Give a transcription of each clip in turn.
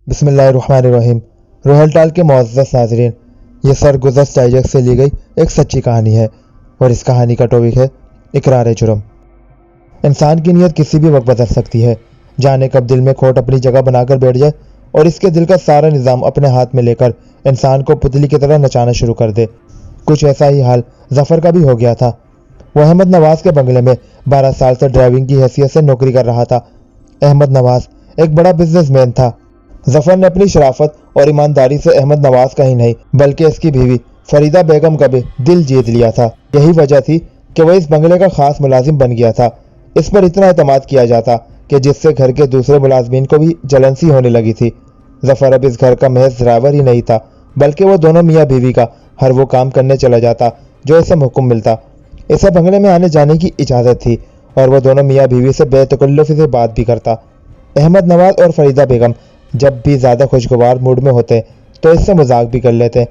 बिस्मिल्लाहिर्रहमानिर्रहीम। रोयल टाल के मुअज़्ज़ज़ नाज़रीन, ये सरगुज़श्त डाइजेस्ट से ली गई एक सच्ची कहानी है और इस कहानी का टॉपिक है इकरार जुर्म। इंसान की नीयत किसी भी वक्त बदल सकती है। जाने कब दिल में खोट अपनी जगह बनाकर बैठ जाए और इसके दिल का सारा निज़ाम अपने हाथ में लेकर इंसान को पुतली की तरह नचाना शुरू कर दे। कुछ ऐसा ही हाल जफ़र का भी हो गया था। वह अहमद नवाज के बंगले में 12 साल से ड्राइविंग की हैसियत से नौकरी कर रहा था। अहमद नवाज एक बड़ा बिजनेसमैन था। जफर ने अपनी शराफत और ईमानदारी से अहमद नवाज का ही नहीं बल्कि इसकी बीवी फरीदा बेगम का भी दिल जीत लिया था। यही वजह थी कि वह इस बंगले का खास मुलाजिम बन गया था। इस पर इतना एतमाद किया जाता कि जिससे घर के दूसरे मुलाजमीन को भी जलन सी होने लगी थी। जफर अब इस घर का महज ड्राइवर ही नहीं था बल्कि वो दोनों मियाँ बीवी का हर वो काम करने चला जाता जो इसे हुक्म मिलता। इसे बंगले में आने जाने की इजाज़त थी और वह दोनों मियाँ बीवी से बेतकल्लुफ़ी से बात भी करता। अहमद नवाज और फरीदा बेगम जब भी ज़्यादा खुशगवार मूड में होते तो इससे मजाक भी कर लेते।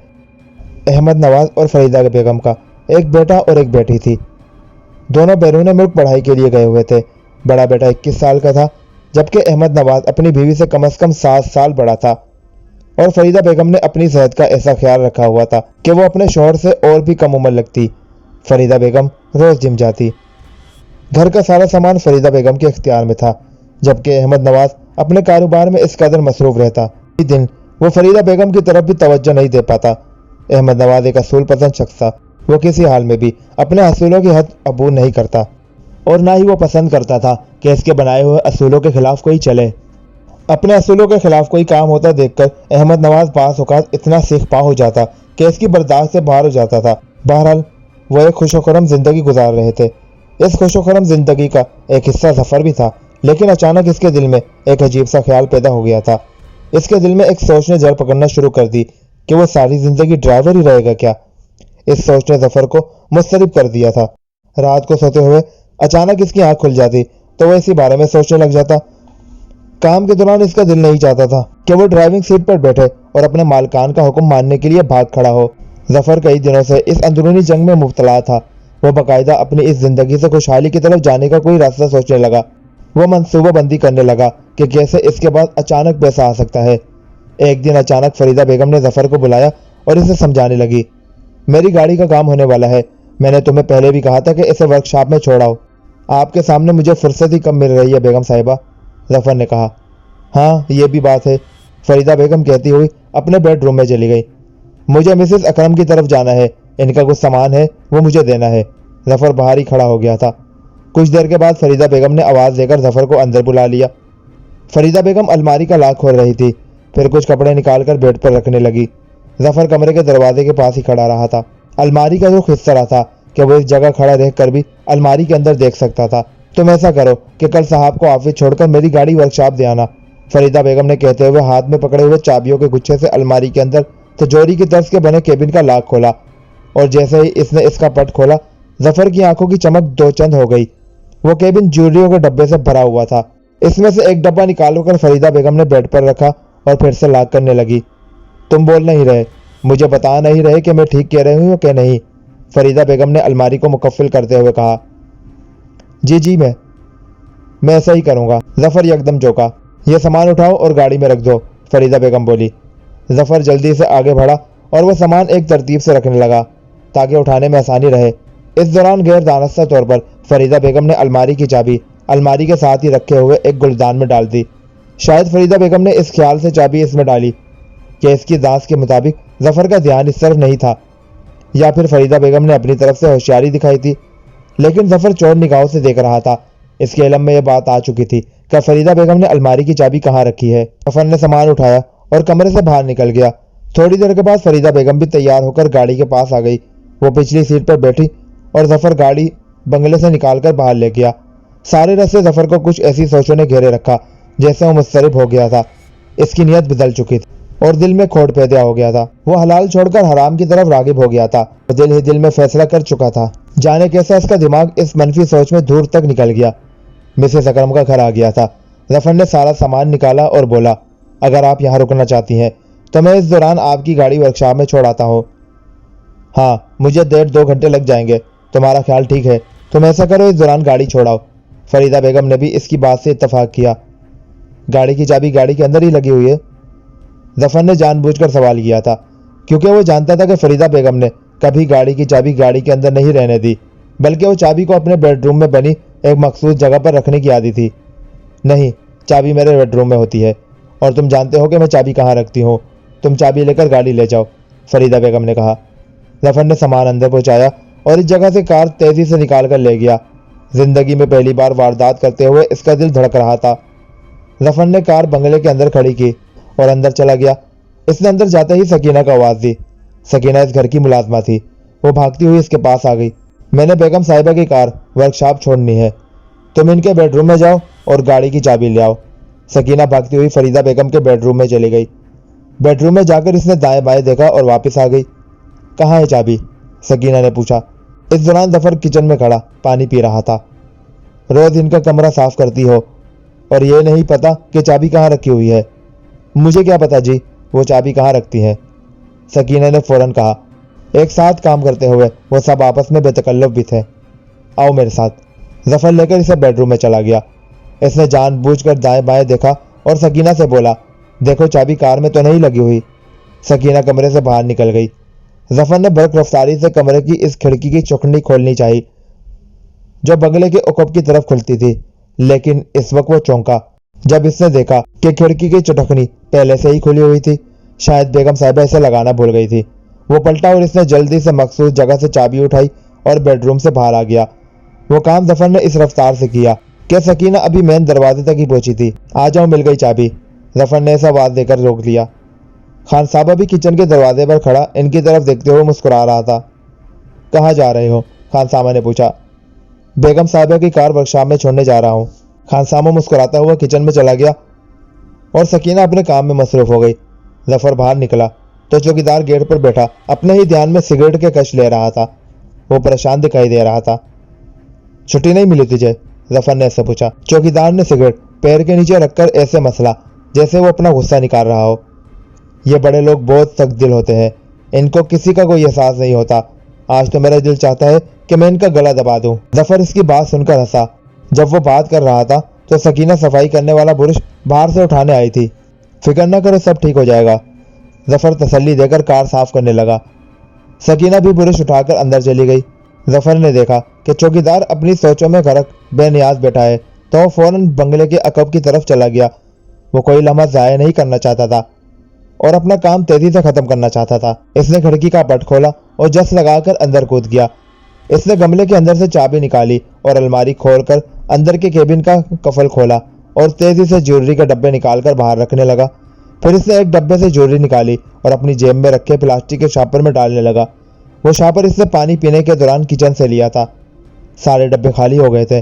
अहमद नवाज और फरीदा बेगम का एक बेटा और एक बेटी थी। दोनों बैरून मुल्क पढ़ाई के लिए गए हुए थे। बड़ा बेटा 21 साल का था जबकि अहमद नवाज अपनी बीवी से कम 7 साल बड़ा था और फरीदा बेगम ने अपनी सेहत का ऐसा ख्याल रखा हुआ था कि वो अपने शौहर से और भी कम उम्र लगती। फरीदा बेगम रोज़ जिम जाती। घर का सारा सामान फरीदा बेगम के इख्तियार में था जबकि अहमद नवाज अपने कारोबार में इस कदर मसरूफ रहता इस दिन वो फरीदा बेगम की तरफ भी तवज्जो नहीं दे पाता। अहमद नवाज एक असूल पसंद शख्स था। वो किसी हाल में भी अपने असूलों की हद अबूर नहीं करता और ना ही वो पसंद करता था कि इसके बनाए हुए असूलों के खिलाफ कोई चले। अपने असूलों के खिलाफ कोई काम होता देखकर अहमद नवाज बाज़ औक़ात इतना सीख पा हो जाता कि इसकी बर्दाश्त से बाहर हो जाता था। बहरहाल वो एक खुशोखरम जिंदगी गुजार रहे थे। इस खुशोखरम जिंदगी का एक हिस्सा जफर भी था, लेकिन अचानक इसके दिल में एक अजीब सा ख्याल पैदा हो गया था। इसके दिल में एक सोच ने जड़ पकड़ना शुरू कर दी कि वो सारी जिंदगी ड्राइवर ही रहेगा क्या। इस सोच ने जफर को मुस्तरब कर दिया था। रात को सोते हुए अचानक इसकी आंख खुल जाती तो वह इसी बारे में सोचने लग जाता। काम के दौरान इसका दिल नहीं चाहता था कि वो ड्राइविंग सीट पर बैठे और अपने मालकान का हुक्म मानने के लिए भाग खड़ा हो। जफर कई दिनों से इस अंदरूनी जंग में मुब्तला था। वो बाकायदा अपनी इस जिंदगी से खुशहाली की तरफ जाने का कोई रास्ता सोचने लगा। वो मंसूबाबंदी करने लगा कि कैसे इसके बाद अचानक पैसा आ सकता है। एक दिन अचानक फरीदा बेगम ने जफर को बुलाया और इसे समझाने लगी, मेरी गाड़ी का काम होने वाला है। मैंने तुम्हें पहले भी कहा था कि इसे वर्कशॉप में छोड़ाओ। आपके सामने मुझे फुर्सत ही कम मिल रही है बेगम साहिबा। जफर ने कहा, हाँ ये भी बात है। फरीदा बेगम कहती हुई अपने बेडरूम में चली गई। मुझे मिसेस अकरम की तरफ जाना है। इनका कुछ सामान है वो मुझे देना है। जफर बाहर ही खड़ा हो गया था। कुछ देर के बाद फरीदा बेगम ने आवाज़ देकर जफर को अंदर बुला लिया। फरीदा बेगम अलमारी का लॉक खोल रही थी, फिर कुछ कपड़े निकालकर बेड पर रखने लगी। जफर कमरे के दरवाजे के पास ही खड़ा रहा था। अलमारी का रुख इस तरह था कि वो इस जगह खड़ा रहकर भी अलमारी के अंदर देख सकता था। तुम ऐसा करो कि कल साहब को ऑफिस छोड़कर मेरी गाड़ी वर्कशॉप दे आना, फरीदा बेगम ने कहते हुए हाथ में पकड़े हुए चाबियों के गुच्छे से अलमारी के अंदर तिजोरी की तर्ज के बने केबिन का लॉक खोला और जैसे ही इसने इसका पट खोला जफर की आंखों की चमक दो चंद हो गई। वो केबिन ज्वेलरियों के डब्बे से भरा हुआ था। इसमें से एक डब्बा निकालकर फरीदा बेगम ने बेड पर रखा और फिर से लॉक करने लगी। तुम बोल नहीं रहे, मुझे बता नहीं रहे कि मैं ठीक कह रही हूँ कि नहीं, फरीदा बेगम ने अलमारी को मुकफ्फिल करते हुए कहा। जी मैं ऐसा ही करूँगा। जफर यकदम चौंका। यह सामान उठाओ और गाड़ी में रख दो, फरीदा बेगम बोली। जफर जल्दी से आगे बढ़ा और वह सामान एक तरतीब से रखने लगा ताकि उठाने में आसानी रहे। इस दौरान गैर दानस्ता तौर पर फरीदा बेगम ने अलमारी की चाबी अलमारी के साथ ही रखे हुए एक गुलदान में डाल दी। शायद फरीदा बेगम ने इस ख्याल से चाबी इसमें डाली कि इसकी दास के मुताबिक जफर का ध्यान इस तरफ नहीं था, या फिर फरीदा बेगम ने अपनी तरफ से होशियारी दिखाई थी। लेकिन जफर चौड़ निगाहों से देख रहा था। इसके इल्म में यह बात आ चुकी थी कि फरीदा बेगम ने अलमारी की चाबी कहाँ रखी है। जफर ने सामान उठाया और कमरे से बाहर निकल गया। थोड़ी देर के बाद फरीदा बेगम भी तैयार होकर गाड़ी के पास आ गई। वो पिछली सीट पर बैठी और जफर गाड़ी बंगले से निकालकर बाहर ले गया। सारे रास्ते जफर को कुछ ऐसी सोचों ने घेरे रखा जैसे वो मुस्तरब हो गया था। इसकी नीयत बदल चुकी थी और दिल में खोट पैदा हो गया था। वो हलाल छोड़कर हराम की तरफ रागिब हो गया था। वो दिल ही दिल में फैसला कर चुका था। जाने कैसा इसका दिमाग इस मनफी सोच में दूर तक निकल गया। मिसेस अकरम का घर आ गया था। जफर ने सारा सामान निकाला और बोला, अगर आप यहाँ रुकना चाहती हैं तो मैं इस दौरान आपकी गाड़ी वर्कशॉप में छोड़ आता हूँ। हाँ, मुझे 1.5-2 घंटे लग जाएंगे। तुम्हारा ख्याल ठीक है, तुम ऐसा करो इस दौरान गाड़ी छोड़ाओ। फरीदा बेगम ने भी इसकी बात से इत्तफाक किया। गाड़ी की चाबी गाड़ी के अंदर ही लगी हुई है। जफर ने जानबूझकर सवाल किया था, क्योंकि वो जानता था कि फरीदा बेगम ने कभी गाड़ी की चाबी गाड़ी के अंदर नहीं रहने दी, बल्कि वो चाबी को अपने बेडरूम में बनी एक मखसूस जगह पर रखने की आदी थी। नहीं, चाबी मेरे बेडरूम में होती है और तुम जानते हो कि मैं चाबी कहाँ रखती हूँ। तुम चाबी लेकर गाड़ी ले जाओ, फरीदा बेगम ने कहा। जफर ने सामान अंदर पहुंचाया और इस जगह से कार तेजी से निकाल कर ले गया। जिंदगी में पहली बार वारदात करते हुए इसका दिल धड़क रहा था। जफर ने कार बंगले के अंदर खड़ी की और अंदर चला गया। इसने अंदर जाते ही सकीना को आवाज दी। सकीना इस घर की मुलाजमा थी। वो भागती हुई इसके पास आ गई। मैंने बेगम साहिबा की कार वर्कशॉप छोड़नी है, तुम इनके बेडरूम में जाओ और गाड़ी की चाबी ले आओ। सकीना भागती हुई फरीदा बेगम के बेडरूम में चली गई। बेडरूम में जाकर इसने दाएं बाएं देखा और वापस आ गई। कहाँ है चाबी? सकीना ने पूछा। इस दौरान जफर किचन में खड़ा पानी पी रहा था। रोज इनका कमरा साफ करती हो और ये नहीं पता कि चाबी कहाँ रखी हुई है? मुझे क्या पता जी वो चाबी कहाँ रखती हैं, सकीना ने फौरन कहा। एक साथ काम करते हुए वो सब आपस में बेतकल्लुफ भी थे। आओ मेरे साथ। जफर लेकर इसे बेडरूम में चला गया। इसने जानबूझकर दाएं बाएं देखा और सकीना से बोला, देखो चाबी कार में तो नहीं लगी हुई। सकीना कमरे से बाहर निकल गई। जफर ने बर्क रफ्तारी से कमरे की इस खिड़की की चौखंडी खोलनी चाहिए जो बंगले के उकब की तरफ खुलती थी, लेकिन इस वक्त वो चौंका जब इसने देखा कि खिड़की की चटखनी पहले से ही खुली हुई थी। शायद बेगम साहिबा इसे लगाना भूल गई थी। वो पलटा और इसने जल्दी से मखसूस जगह से चाबी उठाई और बेडरूम से बाहर आ गया। वो काम जफर ने इस रफ्तार से किया कि सकीना अभी मेन दरवाजे तक ही पहुंची थी। आ जाओ, मिल गई चाबी, जफर ने ऐसा आवाज देकर रोक लिया। खान साहबा भी किचन के दरवाजे पर खड़ा इनकी तरफ देखते हुए मुस्कुरा रहा था। कहाँ जा रहे हो? खान साहबा ने पूछा। बेगम साहिबा की कार वर्कशॉप में छोड़ने जा रहा हूँ। खान साहबा मुस्कुराता हुआ किचन में चला गया और सकीना अपने काम में मसरूफ हो गई। जफर बाहर निकला तो चौकीदार गेट पर बैठा अपने ही ध्यान में सिगरेट के कश ले रहा था। वो परेशान दिखाई दे रहा था। छुट्टी नहीं मिली तुझे? जफर ने ऐसे पूछा। चौकीदार ने सिगरेट पैर के नीचे रखकर ऐसे मसला जैसे वो अपना गुस्सा निकाल रहा हो। ये बड़े लोग बहुत सख्त दिल होते हैं, इनको किसी का कोई एहसास नहीं होता। आज तो मेरा दिल चाहता है कि मैं इनका गला दबा दूं। जफर इसकी बात सुनकर हंसा। जब वो बात कर रहा था तो सकीना सफाई करने वाला बुरुश बाहर से उठाने आई थी। फिक्र न करो, सब ठीक हो जाएगा, जफर तसल्ली देकर कार साफ करने लगा। सकीना भी बुरुश उठाकर अंदर चली गई। जफर ने देखा कि चौकीदार अपनी सोचों में गर्क बेनियाज बैठा है तो वो फौरन बंगले के अकब की तरफ चला गया। वो कोई लम्हा जाया नहीं करना चाहता था और अपना काम तेजी से खत्म करना चाहता था। इसने खिड़की का पट खोला और जस लगाकर अंदर कूद गया। इसने गमले के अंदर से चाबी निकाली और अलमारी खोलकर अंदर के केबिन का कफल खोला और तेजी से ज्वेलरी के डब्बे निकालकर बाहर रखने लगा। फिर इसने एक डब्बे से ज्वेलरी निकाली और अपनी जेब में रखे प्लास्टिक के शापर में डालने लगा। वो शापर इसने पानी पीने के दौरान किचन से लिया था। सारे डब्बे खाली हो गए थे।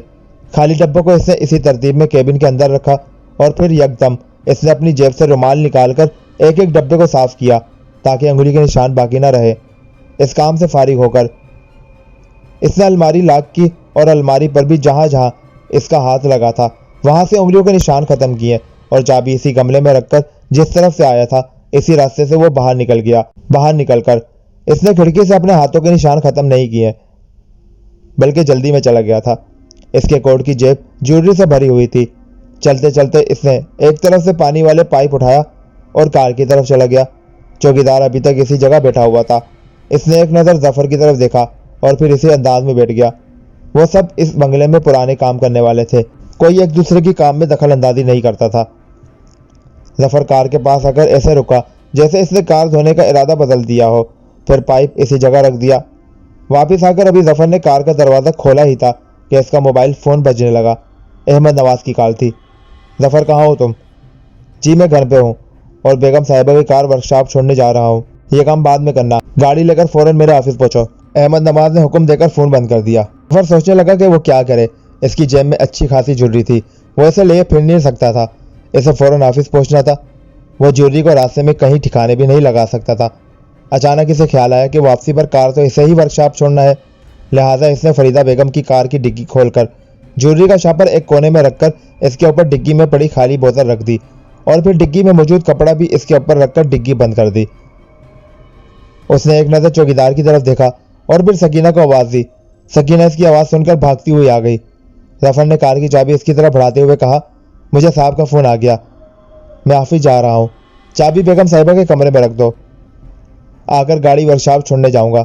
खाली डब्बों को इसने इसी तरतीब में केबिन के अंदर रखा और फिर यकदम इसने अपनी जेब से रुमाल निकालकर एक एक डब्बे को साफ किया ताकि अंगुली के निशान बाकी न रहे। इस काम से फारिग होकर इसने अलमारी लॉक की और अलमारी पर भी जहां जहां इसका हाथ लगा था वहां से उंगलियों के निशान खत्म किए और चाबी इसी गमले में रखकर जिस तरफ से आया था इसी रास्ते से वो बाहर निकल गया। बाहर निकलकर इसने खिड़की से अपने हाथों के निशान खत्म नहीं किए बल्कि जल्दी में चला गया था। इसके कोट की जेब ज्वेलरी से भरी हुई थी। चलते चलते इसने एक तरफ से पानी वाले पाइप उठाया और कार की तरफ चला गया। चौकीदार अभी तक इसी जगह बैठा हुआ था। इसने एक नज़र जफर की तरफ देखा और फिर इसी अंदाज में बैठ गया। वो सब इस बंगले में पुराने काम करने वाले थे। कोई एक दूसरे की काम में दखल अंदाजी नहीं करता था। जफर कार के पास आकर ऐसे रुका जैसे इसने कार धोने का इरादा बदल दिया हो। फिर पाइप इसी जगह रख दिया। वापिस आकर अभी जफर ने कार का दरवाज़ा खोला ही था कि इसका मोबाइल फ़ोन बजने लगा। अहमद नवाज की कॉल थी। जफर, कहाँ हो तुम? जी मैं घर पे हूँ और बेगम साहिबा की कार वर्कशॉप छोड़ने जा रहा हूँ। ये काम बाद में करना, गाड़ी लेकर फौरन मेरे ऑफिस पहुंचो। अहमद नवाज ने हुक्म देकर फ़ोन बंद कर दिया। जफर सोचने लगा कि वो क्या करे। इसकी जेब में अच्छी खासी ज्वेलरी थी, वो इसे ले फिर नहीं सकता था। इसे फौरन ऑफिस पहुंचना था। वो ज्वेलरी को रास्ते में कहीं ठिकाने भी नहीं लगा सकता था। अचानक इसे ख्याल आया कि वापसी पर कार तो इसे ही वर्कशॉप छोड़ना है। लिहाजा इसने फरीदा बेगम की कार की डिग्गी खोलकर ज्वेलरी का शापर एक कोने में रखकर इसके ऊपर डिग्गी में पड़ी खाली बोतल रख दी और फिर डिग्गी में मौजूद कपड़ा भी इसके ऊपर रखकर डिग्गी बंद कर दी। उसने एक नज़र चौकीदार की तरफ देखा और फिर सकीना को आवाज़ दी। सकीना इसकी आवाज़ सुनकर भागती हुई आ गई। जफर ने कार की चाबी इसकी तरफ बढ़ाते हुए कहा, मुझे साहब का फ़ोन आ गया, मैं ऑफिस जा रहा हूँ। चाबी बेगम साहिबा के कमरे में रख दो, आकर गाड़ी वर्कशॉप छोड़ने जाऊंगा।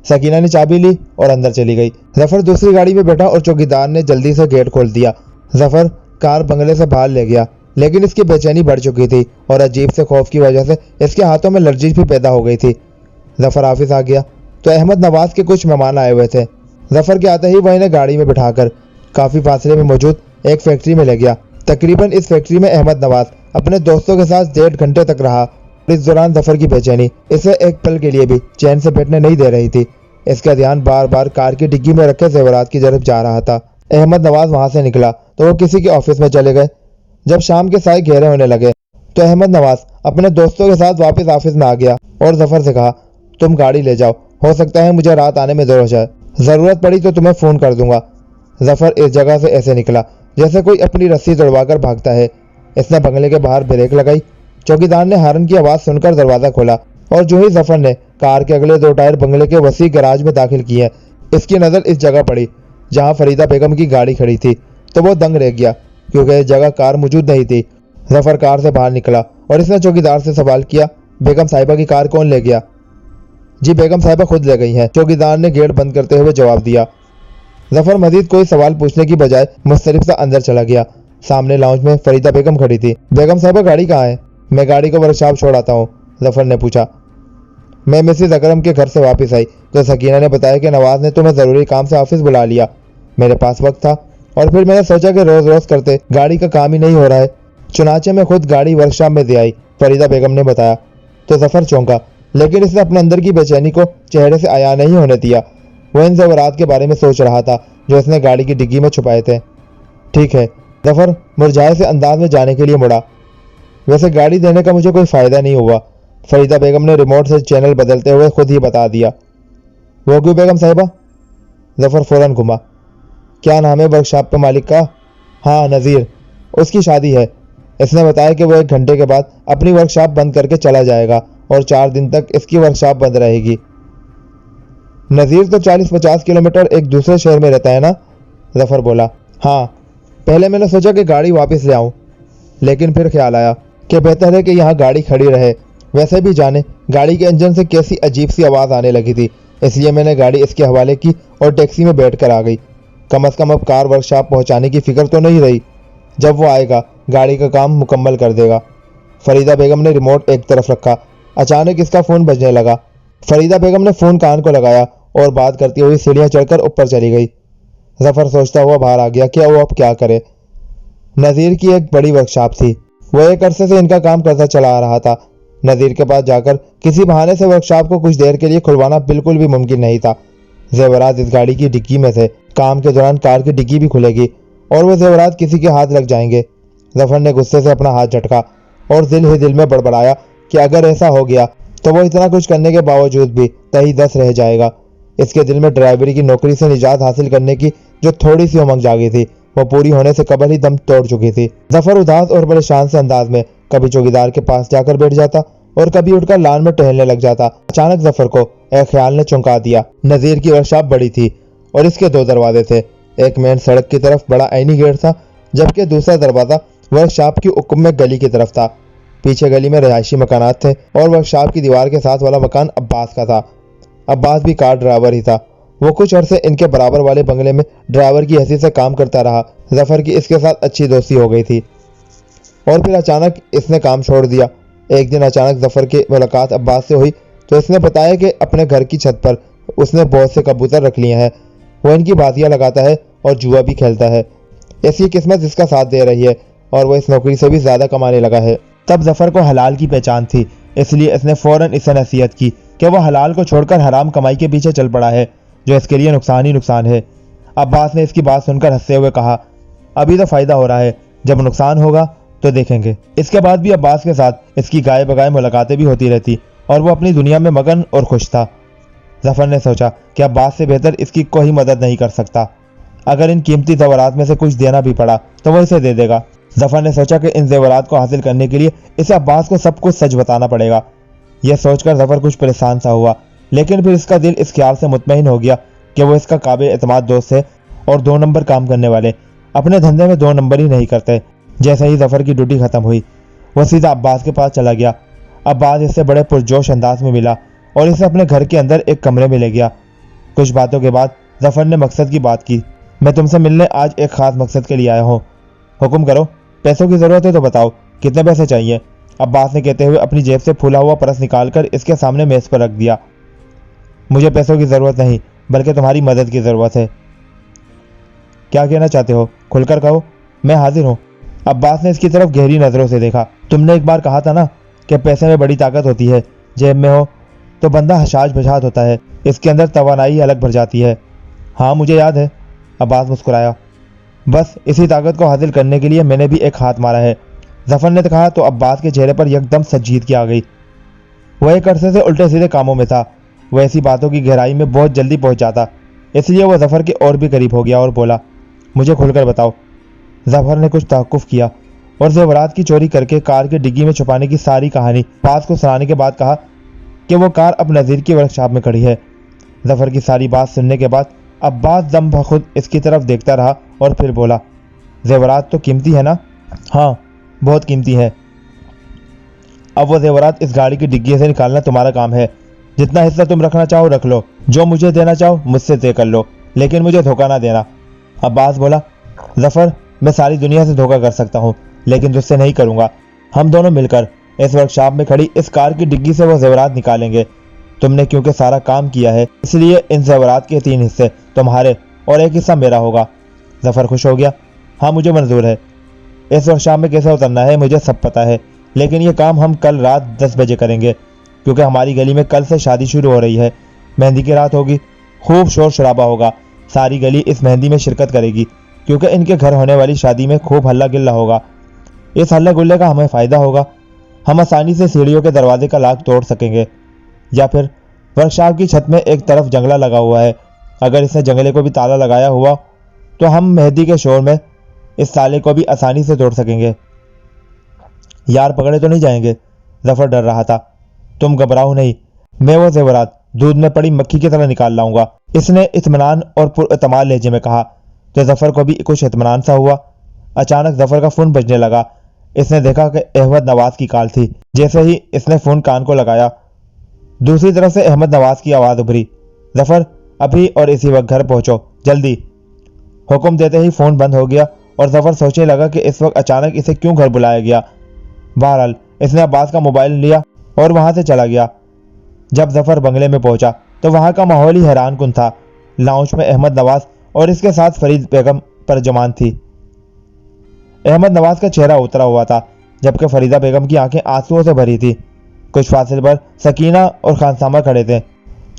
सकीना ने चाबी ली और अंदर चली गई। जफर दूसरी गाड़ी में बैठा और चौकीदार ने जल्दी से गेट खोल दिया। जफर कार बंगले से बाहर ले गया, लेकिन इसकी बेचैनी बढ़ चुकी थी और अजीब से खौफ की वजह से इसके हाथों में लर्जिश भी पैदा हो गई थी। जफर ऑफिस आ गया तो अहमद नवाज के कुछ मेहमान आए हुए थे। जफर के आते ही वह इन्हें गाड़ी में बिठाकर काफी फासले में मौजूद एक फैक्ट्री में ले गया। तकरीबन इस फैक्ट्री में अहमद नवाज अपने दोस्तों के साथ 1.5 घंटे तक रहा। इस दौरान जफर की बेचैनी इसे एक पल के लिए भी चैन से बैठने नहीं दे रही थी। इसका ध्यान बार बार कार की डिग्गी में रखे जेवरात की तरफ जा रहा था। अहमद नवाज वहां से निकला तो वो किसी के ऑफिस में चले गए। जब शाम के साए घेरे होने लगे तो अहमद नवाज अपने दोस्तों के साथ वापस ऑफिस में आ गया और जफर से कहा, तुम गाड़ी ले जाओ, हो सकता है मुझे रात आने में देर हो जाए, जरूरत पड़ी तो तुम्हें फोन कर दूंगा। जफर इस जगह से ऐसे निकला जैसे कोई अपनी रस्सी तोड़वाकर भागता है। इसने बंगले के बाहर ब्रेक लगाई। चौकीदार ने हारन की आवाज सुनकर दरवाजा खोला और जो ही जफर ने कार के अगले 2 टायर बंगले के वसी गराज में दाखिल किए, इसकी नजर इस जगह पड़ी जहां फरीदा बेगम की गाड़ी खड़ी थी तो वो दंग रह गया, क्योंकि इस जगह कार मौजूद नहीं थी। जफर कार से बाहर निकला और इसने चौकीदार से सवाल किया, बेगम साहिबा की कार कौन ले गया? जी बेगम साहिबा खुद ले गई हैं, चौकीदार ने गेट बंद करते हुए जवाब दिया। जफर मजीद कोई सवाल पूछने की बजाय मुस्तरिफ सा अंदर चला गया। सामने लाउंज में फरीदा बेगम खड़ी थी। बेगम साहिबा गाड़ी कहाँ है? मैं गाड़ी को वर्कशॉप छोड़ आता हूँ, जफर ने पूछा। मैं मिसेज अकरम के घर से वापस आई तो सकीना ने बताया कि नवाज ने तुम्हें जरूरी काम से ऑफिस बुला लिया। मेरे पास वक्त था और फिर मैंने सोचा कि रोज रोज करते गाड़ी का काम ही नहीं हो रहा है, चुनाचे में खुद गाड़ी वर्कशॉप में दे आई, फरीदा बेगम ने बताया। तो जफर चौंका, लेकिन इसने अपने अंदर की बेचैनी को चेहरे से आया नहीं होने दिया। वो इन जेवरात के बारे में सोच रहा था जो इसने गाड़ी की डिग्गी में छुपाए थे। ठीक है, जफर मुरझाए से अंदाज में जाने के लिए मुड़ा। वैसे गाड़ी देने का मुझे कोई फायदा नहीं हुआ, फरीदा बेगम ने रिमोट से चैनल बदलते हुए खुद ही बता दिया। वो क्यों बेगम साहिबा? जफर फौरन घुमा। क्या नाम है वर्कशॉप के मालिक का? हाँ नज़ीर, उसकी शादी है। इसने बताया कि वो 1 घंटे के बाद अपनी वर्कशॉप बंद करके चला जाएगा और 4 दिन तक इसकी वर्कशॉप बंद रहेगी। नज़ीर तो 40-50 किलोमीटर एक दूसरे शहर में रहता है ना? जफर बोला। हाँ, पहले मैंने सोचा कि गाड़ी वापस ले आऊं, लेकिन फिर ख्याल आया कि बेहतर है कि यहाँ गाड़ी खड़ी रहे। वैसे भी जाने गाड़ी के इंजन से कैसी अजीब सी आवाज़ आने लगी थी, इसलिए मैंने गाड़ी इसके हवाले की और टैक्सी में बैठ कर आ गई। कम से कम अब कार वर्कशॉप पहुँचाने की फिक्र तो नहीं रही। जब वो आएगा गाड़ी का काम मुकम्मल कर देगा। फरीदा बेगम ने रिमोट एक तरफ रखा। अचानक इसका फ़ोन बजने लगा। फरीदा बेगम ने फ़ोन कान को लगाया और बात करती हुई सीढ़ियाँ चढ़कर ऊपर चली गई। जफर सोचता हुआ बाहर आ गया कि वो अब क्या करे। नज़ीर की एक बड़ी वर्कशॉप थी, वो एक अरसे से इनका काम करता चला आ रहा था। नज़ीर के पास जाकर किसी बहाने से वर्कशॉप को कुछ देर के लिए खुलवाना बिल्कुल भी मुमकिन नहीं था। जेवरात इस गाड़ी की डिग्गी में थे। काम के दौरान कार की डिग्गी भी खुलेगी और वो जेवरात किसी के हाथ लग जाएंगे। जफर ने गुस्से से अपना हाथ झटका और दिल ही दिल में बड़बड़ाया कि अगर ऐसा हो गया तो वो इतना कुछ करने के बावजूद भी तही 10 रह जाएगा। इसके दिल में ड्राइवरी की नौकरी से निजात हासिल करने की जो थोड़ी सी उमंग जागी थी, वो पूरी होने से कबल ही दम तोड़ चुकी थी। जफर उदास और परेशान से अंदाज में कभी चौकीदार के पास जाकर बैठ जाता और कभी उठकर लान में टहलने लग जाता। अचानक जफर को एक ख्याल ने चौंका दिया। नज़ीर की वर्कशॉप बड़ी थी और इसके 2 दरवाजे थे। एक मेन सड़क की तरफ बड़ा ऐनी गेट था, जबकि दूसरा दरवाजा वर्कशॉप की उक्म में गली की तरफ था। पीछे गली में रिहायशी मकानात थे और वर्कशॉप की दीवार के साथ वाला मकान अब्बास का था। अब्बास भी कार ड्राइवर ही था। वो कुछ अरसे इनके बराबर वाले बंगले में ड्राइवर की हैसियत से काम करता रहा। जफर की इसके साथ अच्छी दोस्ती हो गई थी और फिर अचानक इसने काम छोड़ दिया। एक दिन अचानक जफर की मुलाकात अब्बास से हुई तो इसने बताया कि अपने घर की छत पर उसने बहुत से कबूतर रख लिए हैं। वो इनकी बाजियां लगाता है और जुआ भी खेलता है। ऐसी किस्मत इसका साथ दे रही है और वो इस नौकरी से भी ज़्यादा कमाने लगा है। तब जफर को हलाल की पहचान थी, इसलिए इसने फ़ौरन इसे नसीहत की कि वह हलाल को छोड़कर हराम कमाई के पीछे चल पड़ा है, जो इसके लिए नुकसान ही नुकसान है। अब्बास ने इसकी बात सुनकर हंसते हुए कहा, अभी तो फ़ायदा हो रहा है, जब नुकसान होगा तो देखेंगे। इसके बाद भी अब्बास के साथ इसकी गाय बगाए मुलाकातें भी होती रहती और वो अपनी दुनिया में मगन और खुश था। जफर ने सोचा कि अब्बास से बेहतर इसकी कोई मदद नहीं कर सकता। अगर इन कीमती ज़ेवरात में से कुछ देना भी पड़ा तो वह इसे दे देगा। जफर ने सोचा कि इन ज़ेवरात को हासिल करने के लिए इसे अब्बास को सब कुछ सच बताना पड़ेगा। यह सोचकर जफर कुछ परेशान सा हुआ, लेकिन फिर इसका दिल इस ख्याल से मुतमईन हो गया कि वो इसका काबिल एतमाद दोस्त है और 2 नंबर काम करने वाले अपने धंधे में 2 नंबर ही नहीं करते। जैसे ही जफर की ड्यूटी खत्म हुई, वह सीधा अब्बास के पास चला गया अब्बास इससे बड़े पुरजोश अंदाज में मिला और इसे अपने घर के अंदर एक कमरे में ले गया। कुछ बातों के बाद जफर ने मकसद की बात की। मैं तुमसे मिलने आज एक खास मकसद के लिए आया हूँ। हुक्म करो, पैसों की जरूरत है तो बताओ, कितने पैसे चाहिए? अब्बास ने कहते हुए अपनी जेब से फूला हुआ पर्स निकालकर इसके सामने मेज पर रख दिया। मुझे पैसों की जरूरत नहीं, बल्कि तुम्हारी मदद की जरूरत है। क्या कहना चाहते हो? खुलकर कहो, मैं हाजिर हूँ। अब्बास ने इसकी तरफ गहरी नजरों से देखा। तुमने एक बार कहा था ना कि पैसे में बड़ी ताकत होती है, जेब में हो तो बंदा हशाश बशात होता है, इसके अंदर तवानाई अलग भर जाती है। हाँ मुझे याद है, अब्बास मुस्कुराया। बस इसी ताकत को हासिल करने के लिए मैंने भी एक हाथ मारा है, जफर ने कहा तो अब्बास के चेहरे पर यकदम संजीदगी आ गई। वह एक अरसे से उल्टे सीधे कामों में था, वह ऐसी बातों की गहराई में बहुत जल्दी पहुंच जाता, इसलिए वह जफर के और भी करीब हो गया और बोला, मुझे खुलकर बताओ। जफर ने कुछ तवक्कुफ किया और जेवरात की चोरी करके कार की डिग्गी में छुपाने की सारी कहानी अब्बास को सुनाने के बाद कहा कि वो कार अब नज़ीर की वर्कशॉप में खड़ी है। जफर की सारी बात सुनने के बाद अब्बास दम बखुद इसकी तरफ देखता रहा और फिर बोला, जेवरात तो कीमती है ना? हाँ बहुत कीमती है। अब वो जेवरात इस गाड़ी की डिग्गी से निकालना तुम्हारा काम है। जितना हिस्सा तुम रखना चाहो रख लो, जो मुझे देना चाहो मुझसे तय कर लो, लेकिन मुझे धोखा ना देना। अब्बास बोला, जफर मैं सारी दुनिया से धोखा कर सकता हूँ, लेकिन तुझसे नहीं करूँगा। हम दोनों मिलकर इस वर्कशॉप में खड़ी इस कार की डिग्गी से वो जेवरात निकालेंगे। तुमने क्योंकि सारा काम किया है, इसलिए इन जेवरात के 3 हिस्से तुम्हारे और एक हिस्सा मेरा होगा। जफर खुश हो गया। हाँ मुझे मंजूर है। इस वर्कशॉप में कैसे उतरना है मुझे सब पता है, लेकिन ये काम हम कल रात 10 बजे करेंगे, क्योंकि हमारी गली में कल से शादी शुरू हो रही है। मेहंदी की रात होगी, खूब शोर शराबा होगा, सारी गली इस मेहंदी में शिरकत करेगी, क्योंकि इनके घर होने वाली शादी में खूब हल्ला गिल्ला होगा। इस हल्ला गुल्ले का हमें फ़ायदा होगा। हम आसानी से सीढ़ियों के दरवाजे का लाक तोड़ सकेंगे, या फिर वर्कशॉप की छत में एक तरफ जंगला लगा हुआ है, अगर इसने जंगले को भी ताला लगाया हुआ तो हम मेहंदी के शोर में इस ताले को भी आसानी से तोड़ सकेंगे। यार पकड़े तो नहीं जाएंगे? जफर डर रहा था। तुम घबराओ नहीं, मैं वो जेवरात दूध में पड़ी मक्खी की तरह निकाल लाऊंगा, इसने इत्मीनान और पुरएतमाद लहजे में कहा। तो जफर को भी कुछ इत्मीनान सा हुआ। अचानक जफर का फोन बजने लगा। इसने देखा कि अहमद नवाज की कॉल थी। जैसे ही इसने फोन कान को लगाया, दूसरी तरफ से अहमद नवाज की आवाज उभरी, जफर अभी और इसी वक्त घर पहुंचो, जल्दी। हुक्म देते ही फोन बंद हो गया और जफर सोचने लगा कि इस वक्त अचानक इसे क्यों घर बुलाया गया। बहरहाल इसने अब्बास का मोबाइल लिया और वहां से चला गया। जब जफर बंगले में पहुंचा तो वहां का माहौल ही हैरानकुन था। लाउंज में अहमद नवाज और इसके साथ फरीद बेगम पर जमान थी। अहमद नवाज का चेहरा उतरा हुआ था, जबकि फरीदा बेगम की आंखें आंसुओं से भरी थी। कुछ फासले पर सकीना और खानसामा खड़े थे।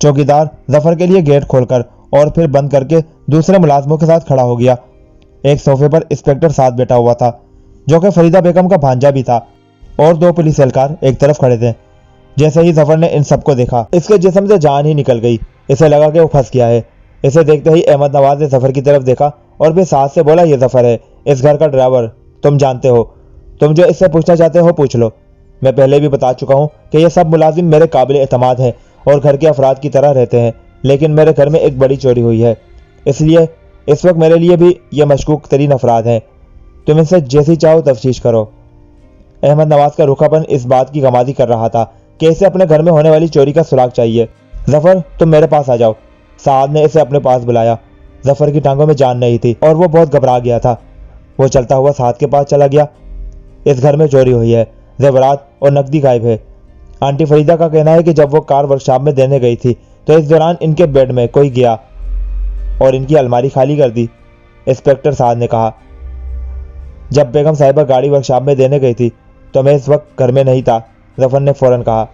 चौकीदार जफर के लिए गेट खोलकर और फिर बंद करके दूसरे मुलाजमों के साथ खड़ा हो गया। एक सोफे पर इंस्पेक्टर साथ बैठा हुआ था, जो कि फरीदा बेगम का भांजा भी था, और 2 पुलिस एहलकार एक तरफ खड़े थे। जैसे ही जफर ने इन सबको देखा, इसके जिस्म से जान ही निकल गई। इसे लगा कि वो फंस गया है। इसे देखते ही अहमद नवाज ने जफर की तरफ देखा और फिर साथ से बोला, ये जफर है, इस घर का ड्राइवर, तुम जानते हो। तुम जो इससे पूछना चाहते हो पूछ लो। मैं पहले भी बता चुका हूँ कि ये सब मुलाजिम मेरे काबिल एतमाद हैं और घर के अफराद की तरह रहते हैं, लेकिन मेरे घर में एक बड़ी चोरी हुई है, इसलिए इस वक्त मेरे लिए भी ये मशकूक तरीन अफराद हैं। तुम इनसे जैसी चाहो तफ्तीश करो। अहमद नवाज का रुखापन इस बात की गमादी कर रहा था कि इसे अपने घर में होने वाली चोरी का सुराग चाहिए। जफर तुम मेरे पास आ जाओ। साद ने इसे अपने पास बुलाया। जफर की टांगों में जान नहीं थी और वो बहुत घबरा गया था। वो चलता हुआ साद के पास चला गया। इस घर में चोरी हुई है, जेवरात और नकदी गायब है। आंटी फरीदा का कहना है कि जब वो कार वर्कशॉप में देने गई थी तो इस दौरान इनके बेड में कोई गया और इनकी अलमारी खाली कर दी। इंस्पेक्टर साद ने कहा, जब बेगम साहिबा गाड़ी वर्कशॉप में देने गई थी तो मैं इस वक्त घर में नहीं था। जफर ने फौरन कहा।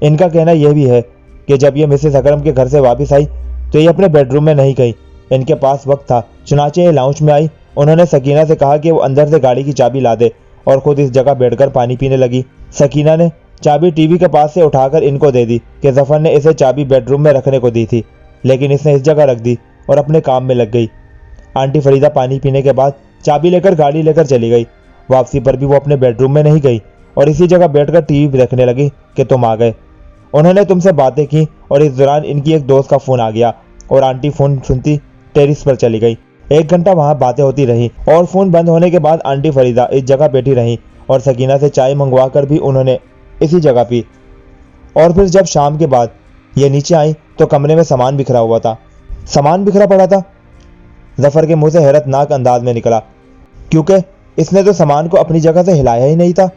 इनका कहना यह भी है कि जब ये मिसेस अकरम के घर से वापस आई तो ये अपने बेडरूम में नहीं गई, इनके पास वक्त था, चुनाचे ये लाउंज में आई। उन्होंने सकीना से कहा कि वो अंदर से गाड़ी की चाबी ला दे और खुद इस जगह बैठकर पानी पीने लगी। सकीना ने चाबी टीवी के पास से उठाकर इनको दे दी कि जफर ने इसे चाबी बेडरूम में रखने को दी थी, लेकिन इसने इस जगह रख दी और अपने काम में लग गई। आंटी फरीदा पानी पीने के बाद चाबी लेकर गाड़ी लेकर चली गई। वापसी पर भी वो अपने बेडरूम में नहीं गई और इसी जगह बैठकर टीवी देखने लगी कि तुम आ गए। उन्होंने तुमसे बातें की और इस दौरान इनकी एक दोस्त का फोन आ गया और आंटी फोन सुनती टेरिस पर चली गई। 1 घंटा वहां बातें होती रही और फोन बंद होने के बाद आंटी फरीदा इस जगह बैठी रही और सकीना से चाय मंगवा कर भी उन्होंने इसी जगह पे। और फिर जब शाम के बाद ये नीचे आई तो कमरे में सामान बिखरा हुआ था। सामान बिखरा पड़ा था? जफर के मुंह से हैरतनाक अंदाज में निकला, क्योंकि इसने तो सामान को अपनी जगह से हिलाया ही नहीं था।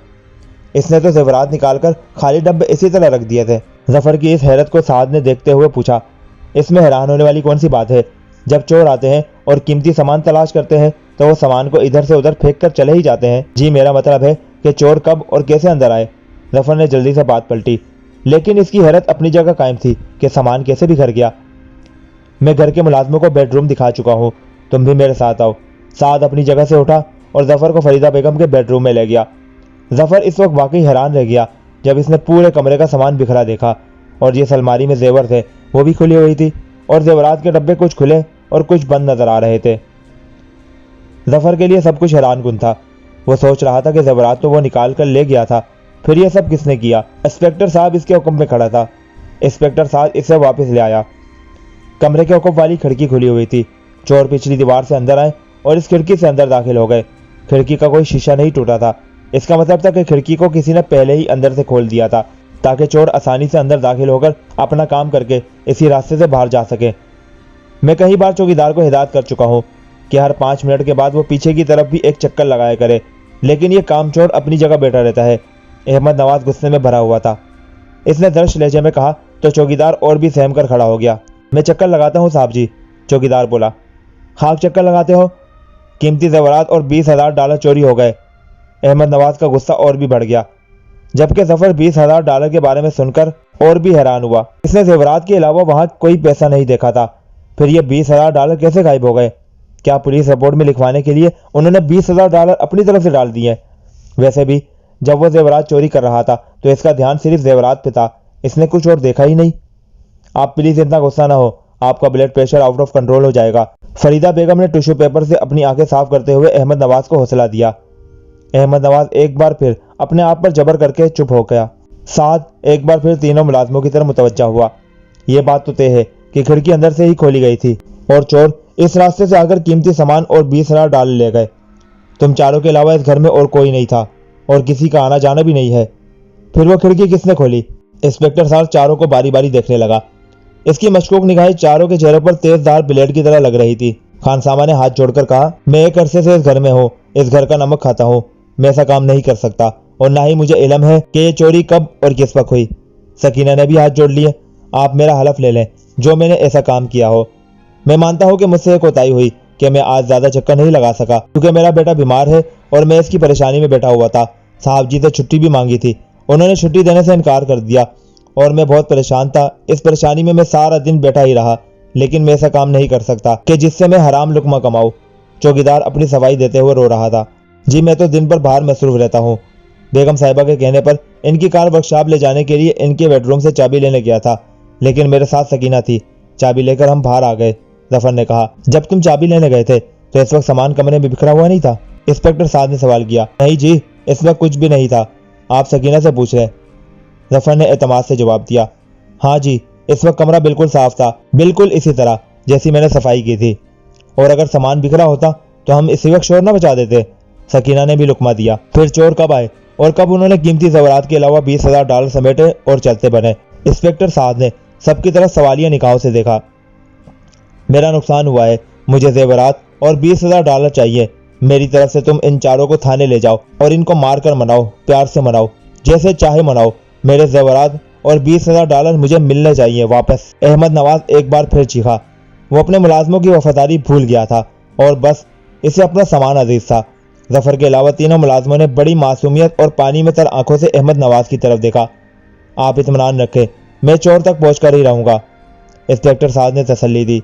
इसने तो जेवरात निकालकर खाली डब्बे इसी तरह रख दिए थे। जफर की इस हैरत को साद ने देखते हुए पूछा, इसमें हैरान होने वाली कौन सी बात है? जब चोर आते हैं और कीमती सामान तलाश करते हैं तो वो सामान को इधर से उधर फेंक कर चले ही जाते हैं। जी, मेरा मतलब है कि चोर कब और कैसे अंदर आए। जफर ने जल्दी से बात पलटी, लेकिन इसकी हैरत अपनी जगह कायम थी कि सामान कैसे बिखर गया। मैं घर के मुलाजमों को बेडरूम दिखा चुका हूँ, तुम भी मेरे साथ आओ। साद अपनी जगह से उठा और जफर को फरीदा बेगम के बेडरूम में ले गया। जफर इस वक्त वाकई हैरान रह गया जब इसने पूरे कमरे का सामान बिखरा देखा, और जिस अलमारी में जेवर थे वो भी खुली हुई थी, और जेवरात के डब्बे कुछ खुले और कुछ बंद नजर आ रहे थे। जफर के लिए सब कुछ हैरानकुन था। वो सोच रहा था कि जेवरात तो वो निकाल कर ले गया था, फिर ये सब किसने किया? इंस्पेक्टर साहब इसके हुक्म में खड़ा था। इंस्पेक्टर साहब इसे वापस ले आया। कमरे के हुक्म वाली खिड़की खुली हुई थी। चोर पिछली दीवार से अंदर आए और इस खिड़की से अंदर दाखिल हो गए। खिड़की का कोई शीशा नहीं टूटा था। इसका मतलब था कि खिड़की को किसी ने पहले ही अंदर से खोल दिया था ताकि चोर आसानी से अंदर दाखिल होकर अपना काम करके इसी रास्ते से बाहर जा सके। मैं कई बार चौकीदार को हिदायत कर चुका हूँ कि हर 5 मिनट के बाद वो पीछे की तरफ भी एक चक्कर लगाया करे, लेकिन ये कामचोर अपनी जगह बैठा रहता है। अहमद नवाज गुस्से में भरा हुआ था। इसने दर्श लहजे में कहा तो चौकीदार और भी सहम कर खड़ा हो गया। मैं चक्कर लगाता हूँ साहब जी, चौकीदार बोला। खाक चक्कर लगाते हो? कीमती जेवरात और 20,000 डॉलर चोरी हो गए। अहमद नवाज का गुस्सा और भी बढ़ गया, जबकि जफर 20,000 डॉलर के बारे में सुनकर और भी हैरान हुआ। इसने जेवरात के अलावा वहां कोई पैसा नहीं देखा था, फिर ये 20,000 डॉलर कैसे गायब हो गए? क्या पुलिस रिपोर्ट में लिखवाने के लिए उन्होंने 20,000 डॉलर अपनी तरफ से डाल दिए? वैसे भी जब वो जेवरात चोरी कर रहा था तो इसका ध्यान सिर्फ जेवरात पे था, इसने कुछ और देखा ही नहीं। आप प्लीज इतना गुस्सा ना हो, आपका blood pressure out of control हो जाएगा। फरीदा बेगम ने टिश्यू पेपर से अपनी आंखें साफ करते हुए अहमद नवाज को हौसला दिया। अहमद नवाज एक बार फिर अपने आप पर जबर करके चुप हो गया। साद एक बार फिर तीनों मुलाजमों की तरफ मुतवज्जा हुआ। यह बात तो तय है कि खिड़की अंदर से ही खोली गई थी और चोर इस रास्ते से आकर कीमती सामान और 20,000 डॉलर ले गए। तुम चारों के अलावा इस घर में और कोई नहीं था और किसी का आना जाना भी नहीं है। फिर वो खिड़की किसने खोली? इंस्पेक्टर साहब चारों को बारी बारी देखने लगा। इसकी मशकूक निगाहें चारों के चेहरों पर तेजधार ब्लेड की तरह लग रही थी। खानसामा ने हाथ जोड़कर कहा, मैं एक अरसे से इस घर में हूँ, इस घर का नमक खाता हूँ। मैं ऐसा काम नहीं कर सकता और ना ही मुझे इल्म है कि ये चोरी कब और किस वक्त हुई। सकीना ने भी हाथ जोड़ लिए। आप मेरा हलफ ले लें जो मैंने ऐसा काम किया हो। मैं मानता हूँ कि मुझसे एक कोताही हुई कि मैं आज ज्यादा चक्कर नहीं लगा सका, क्योंकि मेरा बेटा बीमार है और मैं इसकी परेशानी में बैठा हुआ था। साहब जी से छुट्टी भी मांगी थी, उन्होंने छुट्टी देने से इनकार कर दिया और मैं बहुत परेशान था। इस परेशानी में मैं सारा दिन बैठा ही रहा, लेकिन मैं ऐसा काम नहीं कर सकता कि जिससे मैं हराम लुकमा कमाऊं। चौकीदार अपनी सफाई देते हुए रो रहा था। जी, मैं तो दिन भर बाहर मसरूफ रहता हूँ। बेगम साहिबा के कहने पर इनकी कार वर्कशॉप ले जाने के लिए इनके बेडरूम से चाबी लेने गया था, लेकिन मेरे साथ सकीना थी। चाबी लेकर हम बाहर आ गए। जफर ने कहा, जब तुम चाबी लेने गए थे तो इस वक्त सामान कमरे में बिखरा हुआ नहीं था? इंस्पेक्टर साहब ने सवाल किया। नहीं जी, इस वक्त कुछ भी नहीं था, आप सकीना से पूछ रहे। जफर ने एतमाद से जवाब दिया। हाँ जी, इस वक्त कमरा बिल्कुल साफ था, बिल्कुल इसी तरह जैसी मैंने सफाई की थी। और अगर सामान बिखरा होता तो हम इसी वक्त शोर न बचा देते। सकीना ने भी लुकमा दिया। फिर चोर कब आए और कब उन्होंने कीमती ज़ेवरात के अलावा 20,000 डॉलर समेटे और चलते बने? इंस्पेक्टर साहब ने सबकी तरफ सवालिया निगाहों से देखा। मेरा नुकसान हुआ है, मुझे ज़ेवरात और 20,000 डॉलर चाहिए। मेरी तरफ से तुम इन चारों को थाने ले जाओ और इनको मारकर मनाओ, प्यार से मनाओ, जैसे चाहे मनाओ। मेरे ज़ेवरात और 20,000 डॉलर मुझे मिलने चाहिए वापस। अहमद नवाज एक बार फिर चीखा। वो अपने मुलाजमों की वफादारी भूल गया था और बस इसे अपना सामान अजीज था। जफर के अलावा तीनों मुलाजमों ने बड़ी मासूमियत और पानी में तर आंखों से अहमद नवाज की तरफ देखा। आप इत्मीनान रखें, मैं चोर तक पहुंचकर ही रहूंगा, इंस्पेक्टर साहब ने तसल्ली दी।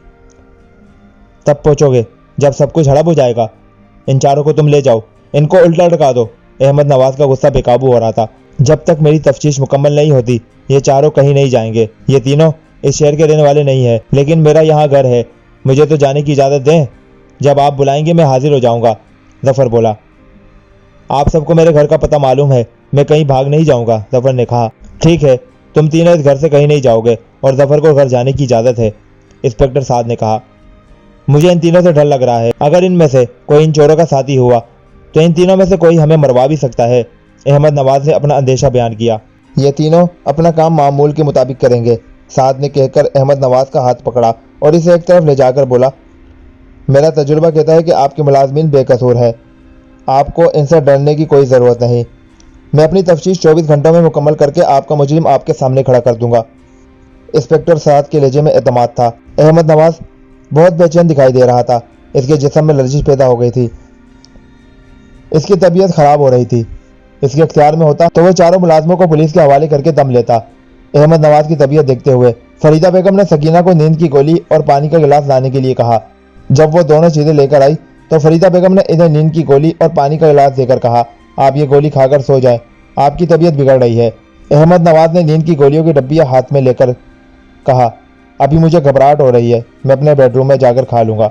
तब पहुंचोगे जब सब कुछ हड़प हो जाएगा। इन चारों को तुम ले जाओ, इनको उल्टा लटका दो। अहमद नवाज का गुस्सा बेकाबू हो रहा था। जब तक मेरी तफ्तीश मुकम्मल नहीं होती ये चारों कहीं नहीं जाएंगे। ये तीनों इस शहर के रहने वाले नहीं है, लेकिन मेरा यहाँ घर है, मुझे तो जाने की इजाज़त दें। जब आप बुलाएंगे मैं हाजिर हो जाऊंगा, जफर बोला। आप सबको मेरे घर का पता मालूम है, मैं कहीं भाग नहीं जाऊंगा, जफर ने कहा। ठीक है, तुम तीनों इस घर से कहीं नहीं जाओगे और जफर को घर जाने की इजाज़त है, इंस्पेक्टर साहब ने कहा। मुझे इन तीनों से डर लग रहा है। अगर इनमें से कोई इन चोरों का साथी हुआ तो इन तीनों में से कोई हमें मरवा भी सकता है, अहमद नवाज ने अपना अंदेशा बयान किया। ये तीनों अपना काम मामूल के मुताबिक करेंगे, साद ने कहकर अहमद नवाज का हाथ पकड़ा और इसे एक तरफ ले जाकर बोला, मेरा तजुर्बा कहता है कि आपके मुलाजमीन बेकसूर है, आपको इनसे डरने की कोई ज़रूरत नहीं। मैं अपनी तफ्तीश 24 घंटों में मुकम्मल करके आपका मुजरिम आपके सामने खड़ा कर दूंगा। इंस्पेक्टर साद के लहजे में एतमाद था। अहमद नवाज बहुत बेचैन दिखाई दे रहा था। इसके जिस्म में लर्जिश पैदा हो गई थी, इसकी तबीयत खराब हो रही थी। इसके इख्तियार में होता तो वह चारों मुलाजमों को पुलिस के हवाले करके दम लेता। अहमद नवाज की तबीयत देखते हुए फरीदा बेगम ने सकीना को नींद की गोली और पानी का गिलास लाने के लिए कहा। जब वो दोनों चीजें लेकर आई तो फरीदा बेगम ने इन्हें नींद की गोली और पानी का गिलास देकर कहा, आप ये गोली खाकर सो जाएं, आपकी तबीयत बिगड़ रही है। अहमद नवाज ने नींद की गोलियों की डब्बियां हाथ में लेकर कहा, अभी मुझे घबराहट हो रही है, मैं अपने बेडरूम में जाकर खा लूंगा।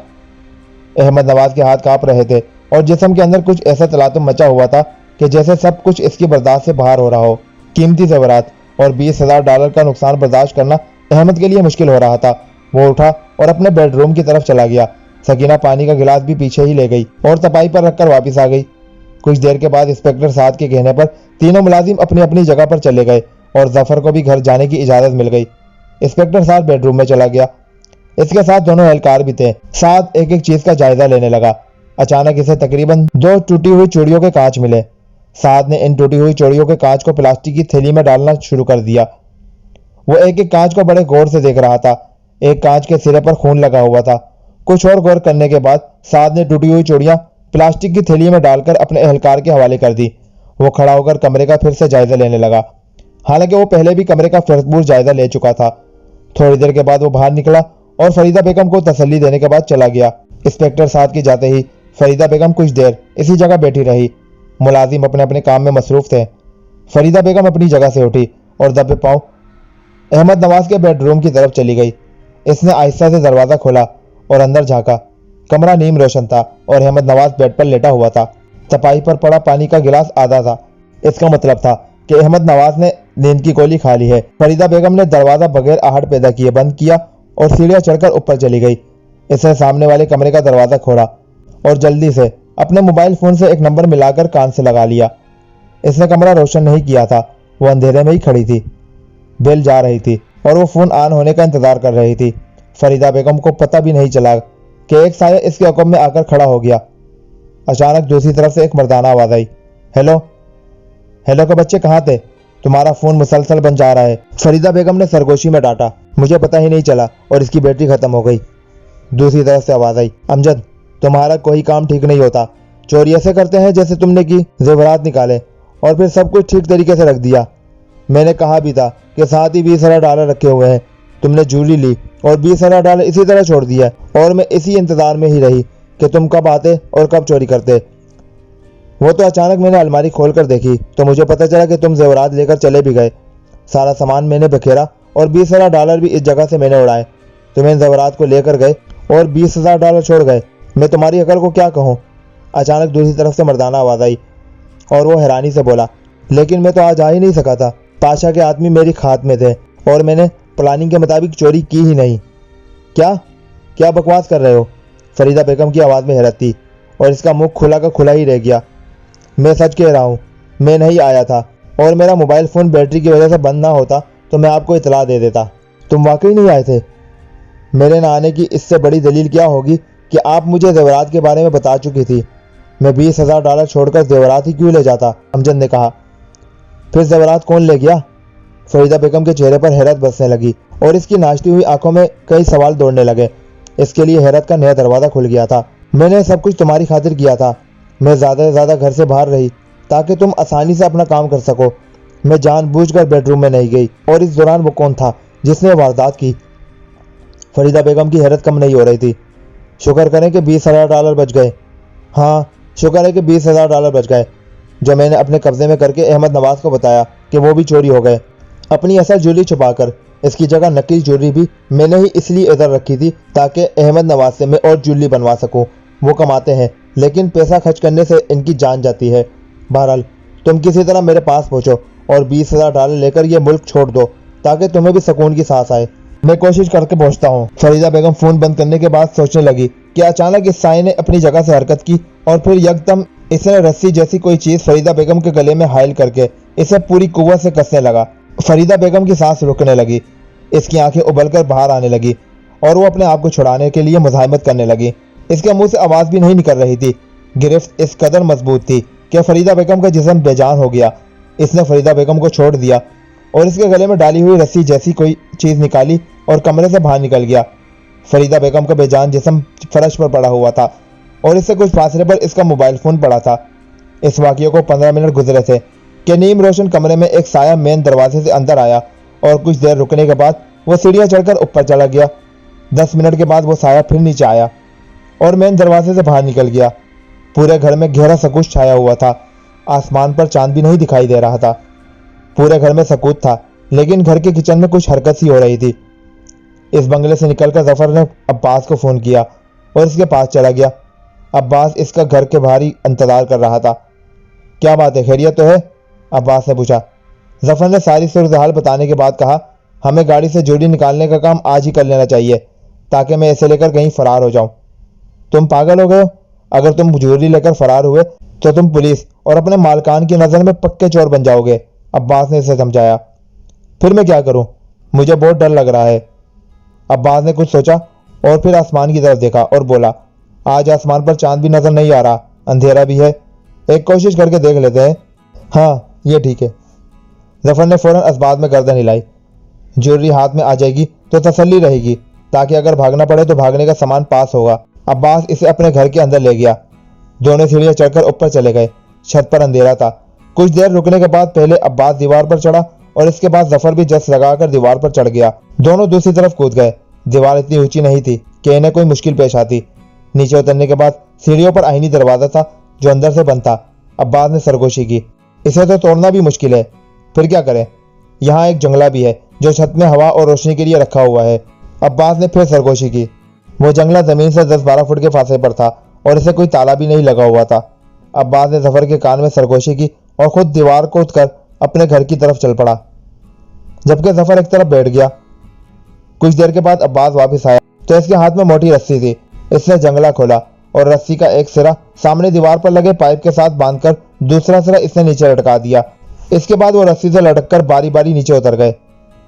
अहमद नवाज के हाथ कांप रहे थे और जिस्म के अंदर कुछ ऐसा तलातुम मचा हुआ था कि जैसे सब कुछ इसकी बर्दाश्त से बाहर हो रहा हो। कीमती ज़ेवरात और $20,000 का नुकसान बर्दाश्त करना अहमद के लिए मुश्किल हो रहा था। वो उठा और अपने बेडरूम की तरफ चला गया। सकीना पानी का गिलास भी पीछे ही ले गई और तपाई पर रखकर वापस आ गई। कुछ देर के बाद इंस्पेक्टर साद के कहने पर तीनों मुलाजिम अपनी अपनी जगह पर चले गए और जफर को भी घर जाने की इजाजत मिल गई। इंस्पेक्टर साद बेडरूम में चला गया। इसके साथ दोनों एहलकार भी थे। साद एक एक चीज का जायजा लेने लगा। अचानक इसे तकरीबन 2 टूटी हुई चूड़ियों के कांच मिले। साद ने इन टूटी हुई चूड़ियों के कांच को प्लास्टिक की थैली में डालना शुरू कर दिया। वो एक एक कांच को बड़े गौर से देख रहा था। एक कांच के सिरे पर खून लगा हुआ था। कुछ और गौर करने के बाद साद ने टूटी हुई चूड़ियां प्लास्टिक की थैली में डालकर अपने एहलकार के हवाले कर दी। वो खड़ा होकर कमरे का फिर से जायजा लेने लगा। हालांकि वो पहले भी कमरे का भरपूर जायजा ले चुका था। थोड़ी देर के बाद वो बाहर निकला और फरीदा बेगम को तसल्ली देने के बाद चला गया। इंस्पेक्टर साद के जाते ही फरीदा बेगम कुछ देर इसी जगह बैठी रही। मुलाजिम अपने अपने काम में मसरूफ थे। फरीदा बेगम अपनी जगह से उठी और दबे पांव अहमद नवाज के बेडरूम की तरफ चली गई। इसने आहिस्ता से दरवाजा खोला और अंदर झांका। कमरा नीम रोशन था और अहमद नवाज बेड पर लेटा हुआ था। तपाई पर पड़ा पानी का गिलास आधा था। इसका मतलब था कि अहमद नवाज ने नींद की गोली खा ली है। फरीदा बेगम ने दरवाजा बगैर आहट पैदा किए बंद किया और सीढ़ियां चढ़कर ऊपर चली गई। इसने सामने वाले कमरे का दरवाजा खोला और जल्दी से अपने मोबाइल फोन से एक नंबर मिलाकर कान से लगा लिया। इसने कमरा रोशन नहीं किया था। वो अंधेरे में ही खड़ी थी। बेल जा रही थी और वो फोन ऑन होने का इंतजार कर रही थी। फरीदा बेगम को पता भी नहीं चला कि एक साया इसके हुक्म में आकर खड़ा हो गया। अचानक दूसरी तरफ से एक मर्दाना आवाज आई, हेलो हेलो के बच्चे कहाँ थे? तुम्हारा फोन मुसलसल बन जा रहा है। फरीदा बेगम ने सरगोशी में डांटा, मुझे पता ही नहीं चला और इसकी बैटरी खत्म हो गई। दूसरी तरफ से आवाज आई, अमजद तुम्हारा कोई काम ठीक नहीं होता। चोरी ऐसे करते हैं जैसे तुमने की जेवरात निकाले और फिर सब कुछ ठीक तरीके से रख दिया। मैंने कहा भी था कि साथ ही $20,000 रखे हुए हैं। तुमने ज्वेलरी ली और $20,000 इसी तरह छोड़ दिया और मैं इसी इंतजार में ही रही कि तुम कब आते और कब चोरी करते। वो तो अचानक मैंने अलमारी खोल कर देखी तो मुझे पता चला कि तुम जेवरात लेकर चले भी गए। सारा सामान मैंने बिखेरा और $20,000 भी इस जगह से मैंने उड़ाए। तुम इन जेवरात को लेकर गए और $20,000 छोड़ गए। मैं तुम्हारी अकल को क्या कहूँ। अचानक दूसरी तरफ से मर्दाना आवाज आई और वो हैरानी से बोला, लेकिन मैं तो आज आ ही नहीं सका था। पाशा के आदमी मेरी खात में थे और मैंने प्लानिंग के मुताबिक चोरी की ही नहीं। क्या क्या बकवास कर रहे हो? फरीदा बेगम की आवाज़ में हैरत थी और इसका मुंह खुला का खुला ही रह गया। मैं सच कह रहा हूँ, मैं नहीं आया था और मेरा मोबाइल फ़ोन बैटरी की वजह से बंद ना होता तो मैं आपको इतला दे देता। तुम वाकई नहीं आए थे? मेरे ना आने की इससे बड़ी दलील क्या होगी कि आप मुझे जेवरात के बारे में बता चुकी थी। मैं $20,000 छोड़कर जेवरात ही क्यों ले जाता? अमजद ने कहा। फिर जेवरात कौन ले गया? फरीदा बेगम के चेहरे पर हैरत बसने लगी और इसकी नाचती हुई आंखों में कई सवाल दौड़ने लगे। इसके लिए हैरत का नया दरवाज़ा खुल गया था। मैंने सब कुछ तुम्हारी खातिर किया था। मैं ज़्यादा से ज़्यादा घर से बाहर रही ताकि तुम आसानी से अपना काम कर सको। मैं जानबूझकर बेडरूम में नहीं गई। और इस दौरान वो कौन था जिसने वारदात की? फरीदा बेगम की हैरत कम नहीं हो रही थी। शुक्र करें कि $20,000 बच गए। हाँ, शुक्र है कि $20,000 बच गए जो मैंने अपने कब्जे में करके अहमद नवाज को बताया कि वो भी चोरी हो गए। अपनी असल ज्वेलरी छुपाकर इसकी जगह नकली ज्वेलरी भी मैंने ही इसलिए इधर रखी थी ताकि अहमद नवाज से मैं और ज्वेलरी बनवा सकूं। वो कमाते हैं लेकिन पैसा खर्च करने से इनकी जान जाती है। बहरहाल तुम किसी तरह मेरे पास पहुंचो और $20,000 लेकर ये मुल्क छोड़ दो ताकि तुम्हें भी सुकून की सांस आए। मैं कोशिश करके पहुंचता हूँ। फरीदा बेगम फोन बंद करने के बाद सोचने लगी कि अचानक इस साए ने अपनी जगह से हरकत की और फिर यकदम इसने रस्सी जैसी कोई चीज फरीदा बेगम के गले में हायल करके इसे पूरी कुव्वत से कसने लगा। फरीदा बेगम की सांस रुकने लगी, इसकी आंखें उबलकर बाहर आने लगी और वो अपने आप को छुड़ाने के लिए मुजाहिमत करने लगी। इसके मुंह से आवाज भी नहीं निकल रही थी। गिरफ्त इस कदर मजबूत थी कि फरीदा बेगम का जिस्म बेजान हो गया। इसने फरीदा बेगम को छोड़ दिया और इसके गले में डाली हुई रस्सी जैसी कोई चीज निकाली और कमरे से बाहर निकल गया। फरीदा बेगम का बेजान जिस्म फर्श पर पड़ा हुआ था और इससे कुछ फासले पर इसका मोबाइल फोन पड़ा था। इस वाकये को 15 मिनट गुजरे थे कि नीम रोशन कमरे में एक साया मेन दरवाजे से अंदर आया और कुछ देर रुकने के बाद वो सीढ़ियां चढ़कर ऊपर चला गया। 10 मिनट के बाद वो साया फिर नीचे आया और मेन दरवाजे से बाहर निकल गया। पूरे घर में गहरा सकूत छाया हुआ था। आसमान पर चांद भी नहीं दिखाई दे रहा था। पूरे घर में सकूत था, लेकिन घर के किचन में कुछ हरकत सी हो रही थी। इस बंगले से निकलकर जफर ने अब्बास को फोन किया और इसके पास चला गया। अब्बास इसका घर के बाहर ही इंतजार कर रहा था। क्या बात है, खैरियत तो है? अब्बास ने पूछा। जफर ने सारी सूरत-ए-हाल बताने के बाद कहा, हमें गाड़ी से ज्वेलरी निकालने का काम आज ही कर लेना चाहिए ताकि मैं इसे लेकर कहीं फरार हो जाऊं। तुम पागल हो गए हो? अगर तुम ज्वेलरी लेकर फरार हुए तो तुम पुलिस और अपने मालकान की नजर में पक्के चोर बन जाओगे, अब्बास ने इसे समझाया। फिर मैं क्या करूं? मुझे बहुत डर लग रहा है। अब्बास ने कुछ सोचा और फिर आसमान की तरफ देखा और बोला, आज आसमान पर चांद भी नजर नहीं आ रहा, अंधेरा भी है। एक कोशिश करके देख लेते हैं। हाँ, ये ठीक है। जफर ने फौरन असबाब में गर्दन हिलाई। ज्वेलरी हाथ में आ जाएगी तो तसल्ली रहेगी, ताकि अगर भागना पड़े तो भागने का सामान पास होगा। अब्बास इसे अपने घर के अंदर ले गया। दोनों सीढ़ियां चढ़कर ऊपर चले गए। छत पर अंधेरा था। कुछ देर रुकने के बाद पहले अब्बास दीवार पर चढ़ा और इसके बाद जफर भी जस लगाकर दीवार पर चढ़ गया। दोनों दूसरी तरफ कूद गए। दीवार इतनी ऊंची नहीं थी कि इन्हें कोई मुश्किल पेश आती। नीचे उतरने के बाद सीढ़ियों पर आईनी दरवाजा था जो अंदर से बंद था। अब्बास ने सरगोशी की, इसे तो तोड़ना भी मुश्किल है, फिर क्या करें? यहाँ एक जंगला भी है जो छत में हवा और रोशनी के लिए रखा हुआ है। अब्बास ने फिर सरगोशी की। वो जंगला जमीन से 10-12 फुट के फासले पर था और इसे कोई ताला भी नहीं लगा हुआ था। अब्बास ने जफर के कान में सरगोशी की और खुद दीवार को उठकर अपने घर की तरफ चल पड़ा, जबकि जफर एक तरफ बैठ गया। कुछ देर के बाद अब्बास वापस आया तो इसके हाथ में मोटी रस्सी थी। इसने जंगला खोला और रस्सी का एक सिरा सामने दीवार पर लगे पाइप के साथ बांधकर दूसरा सिरा इसने नीचे लटका दिया। इसके बाद वो रस्सी से लटककर बारी बारी नीचे उतर गए।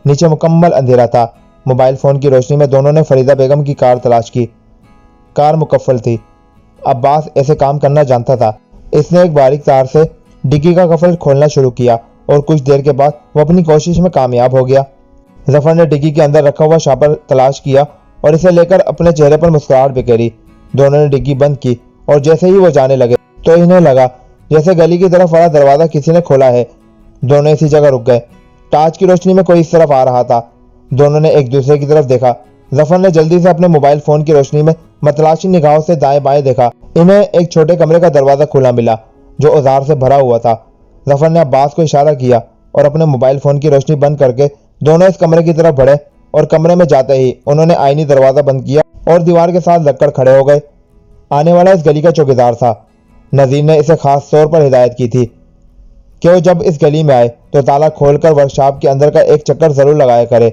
नीचे मुकम्मल अंधेरा था। मोबाइल फोन की रोशनी में दोनों ने फरीदा बेगम की कार तलाश की। कार मुकफ्फल थी। अब्बास ऐसे काम करना जानता था। इसने एक बारीक तार से डिग्गी का कफल खोलना शुरू किया और कुछ देर के बाद वो अपनी कोशिश में कामयाब हो गया। जफर ने डिग्गी के अंदर रखा हुआ शापर तलाश किया और इसे लेकर अपने चेहरे पर मुस्कुराहट बिखेरी। दोनों ने डिग्गी बंद की और जैसे ही वो जाने लगे तो इन्हें लगा जैसे गली की तरफ वाला दरवाजा किसी ने खोला है। दोनों इसी जगह रुक गए। टार्च की रोशनी में कोई इस तरफ आ रहा था। दोनों ने एक दूसरे की तरफ देखा। जफर ने जल्दी से अपने मोबाइल फोन की रोशनी में मतलाशी निगाहों से दाएं बाएं देखा। इन्हें एक छोटे कमरे का दरवाजा खुला मिला जो औजार से भरा हुआ था। जफर ने अब्बास को इशारा किया और अपने मोबाइल फोन की रोशनी बंद करके दोनों इस कमरे की तरफ बढ़े और कमरे में जाते ही उन्होंने आईनी दरवाजा बंद किया और दीवार के साथ लगकर खड़े हो गए। आने वाला इस गली का चौकीदार था। नजीर ने इसे खास तौर पर हिदायत की थी कि वो जब इस गली में आए तो ताला खोलकर वर्कशॉप के अंदर का एक चक्कर जरूर लगाया करे,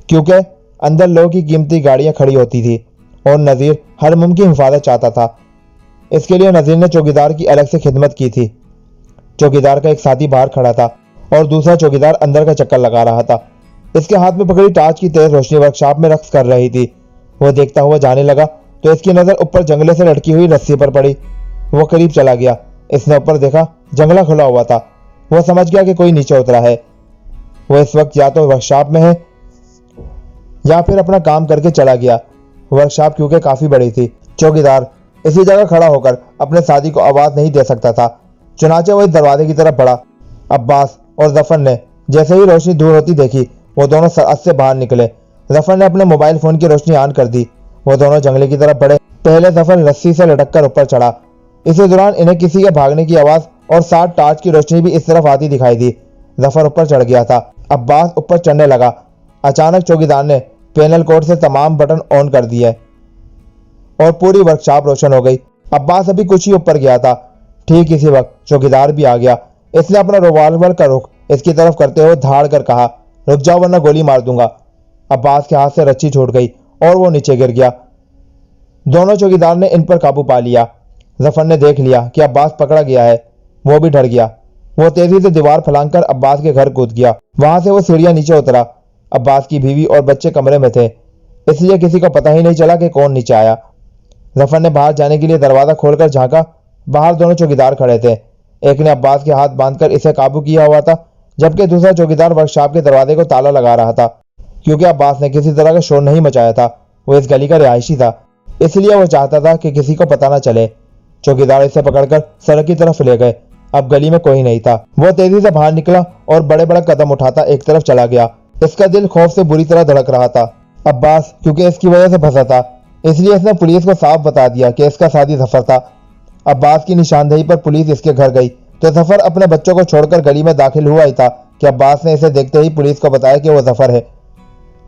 क्योंकि अंदर लोगों की कीमती गाड़ियां खड़ी होती थी और नजीर हर मुमकिन हिफाजत चाहता था। इसके लिए नजीर ने चौकीदार की अलग से खिदमत की थी। चौकीदार का एक साथी बाहर खड़ा था और दूसरा चौकीदार अंदर का चक्कर लगा रहा था। इसके हाथ में पकड़ी टार्च की तेज रोशनी वर्कशॉप में रक्स कर रही थी। वो देखता हुआ जाने लगा तो इसकी नजर ऊपर जंगले से लटकी हुई रस्सी पर पड़ी। वो करीब चला गया। इसने ऊपर देखा, जंगला खुला हुआ था। वो समझ गया कि कोई नीचे उतरा है। वो इस वक्त या तो वर्कशॉप में है या फिर अपना काम करके चला गया। वर्कशॉप क्योंकि काफी बड़ी थी। चौकीदार इसी जगह खड़ा होकर अपने साथी को आवाज नहीं दे सकता था। चुनाचे वो इस दरवाजे की तरफ बढ़ा। अब्बास और जफर ने जैसे ही रोशनी दूर होती देखी वो दोनों सरअद से बाहर निकले। जफर ने अपने मोबाइल फोन की रोशनी ऑन कर दी। वो दोनों जंगले की तरफ बढ़े। पहले जफर रस्सी से लटककर ऊपर चढ़ा। इसी दौरान इन्हें किसी के भागने की आवाज और साथ टार्च की रोशनी भी इस तरफ आती दिखाई दी। जफर ऊपर चढ़ गया था। अब्बास ऊपर चढ़ने लगा। अचानक चौकीदार ने पैनल कोड से तमाम बटन ऑन कर दिए और पूरी वर्कशॉप रोशन हो गई। अब्बास अभी कुछ ही ऊपर गया था। ठीक इसी वक्त चौकीदार भी आ गया। इसने अपना रिवॉल्वर का रुख इसकी तरफ करते हुए धाड़ कर कहा, रुक जाओ वरना गोली मार दूंगा। अब्बास के हाथ से रस्सी छूट गई और वो नीचे गिर गया। दोनों चौकीदार ने इन पर काबू पा लिया। जफर ने देख लिया कि अब्बास पकड़ा गया है। वो भी डर गया। वो तेजी से दीवार फलांग अब्बास के घर कूद गया। वहां से वो सीढ़ियां नीचे उतरा। अब्बास की बीवी और बच्चे कमरे में थे, इसलिए किसी को पता ही नहीं चला कि कौन नीचे आया। जफर ने बाहर जाने के लिए दरवाजा खोलकर झांका। बाहर दोनों चौकीदार खड़े थे। एक ने अब्बास के हाथ बांधकर इसे काबू किया हुआ था, जबकि दूसरा चौकीदार वर्कशॉप के दरवाजे को ताला लगा रहा था। क्योंकि अब्बास ने किसी तरह का शोर नहीं मचाया था, वो इस गली का रिहायशी था, इसलिए वो चाहता था कि किसी को पता न चले। चौकीदार इसे पकड़कर सड़क की तरफ ले गए। अब गली में कोई नहीं था। वो तेजी से बाहर निकला और बड़े बड़े कदम उठाता एक तरफ चला गया। इसका दिल खौफ से बुरी तरह धड़क रहा था। अब्बास क्योंकि इसकी वजह से फंसा था, इसलिए इसने पुलिस को साफ बता दिया कि इसका साथी जफर था। अब्बास की निशानदेही पर पुलिस इसके घर गई तो जफर अपने बच्चों को छोड़कर गली में दाखिल हुआ ही था कि अब्बास ने इसे देखते ही पुलिस को बताया कि वो जफर है।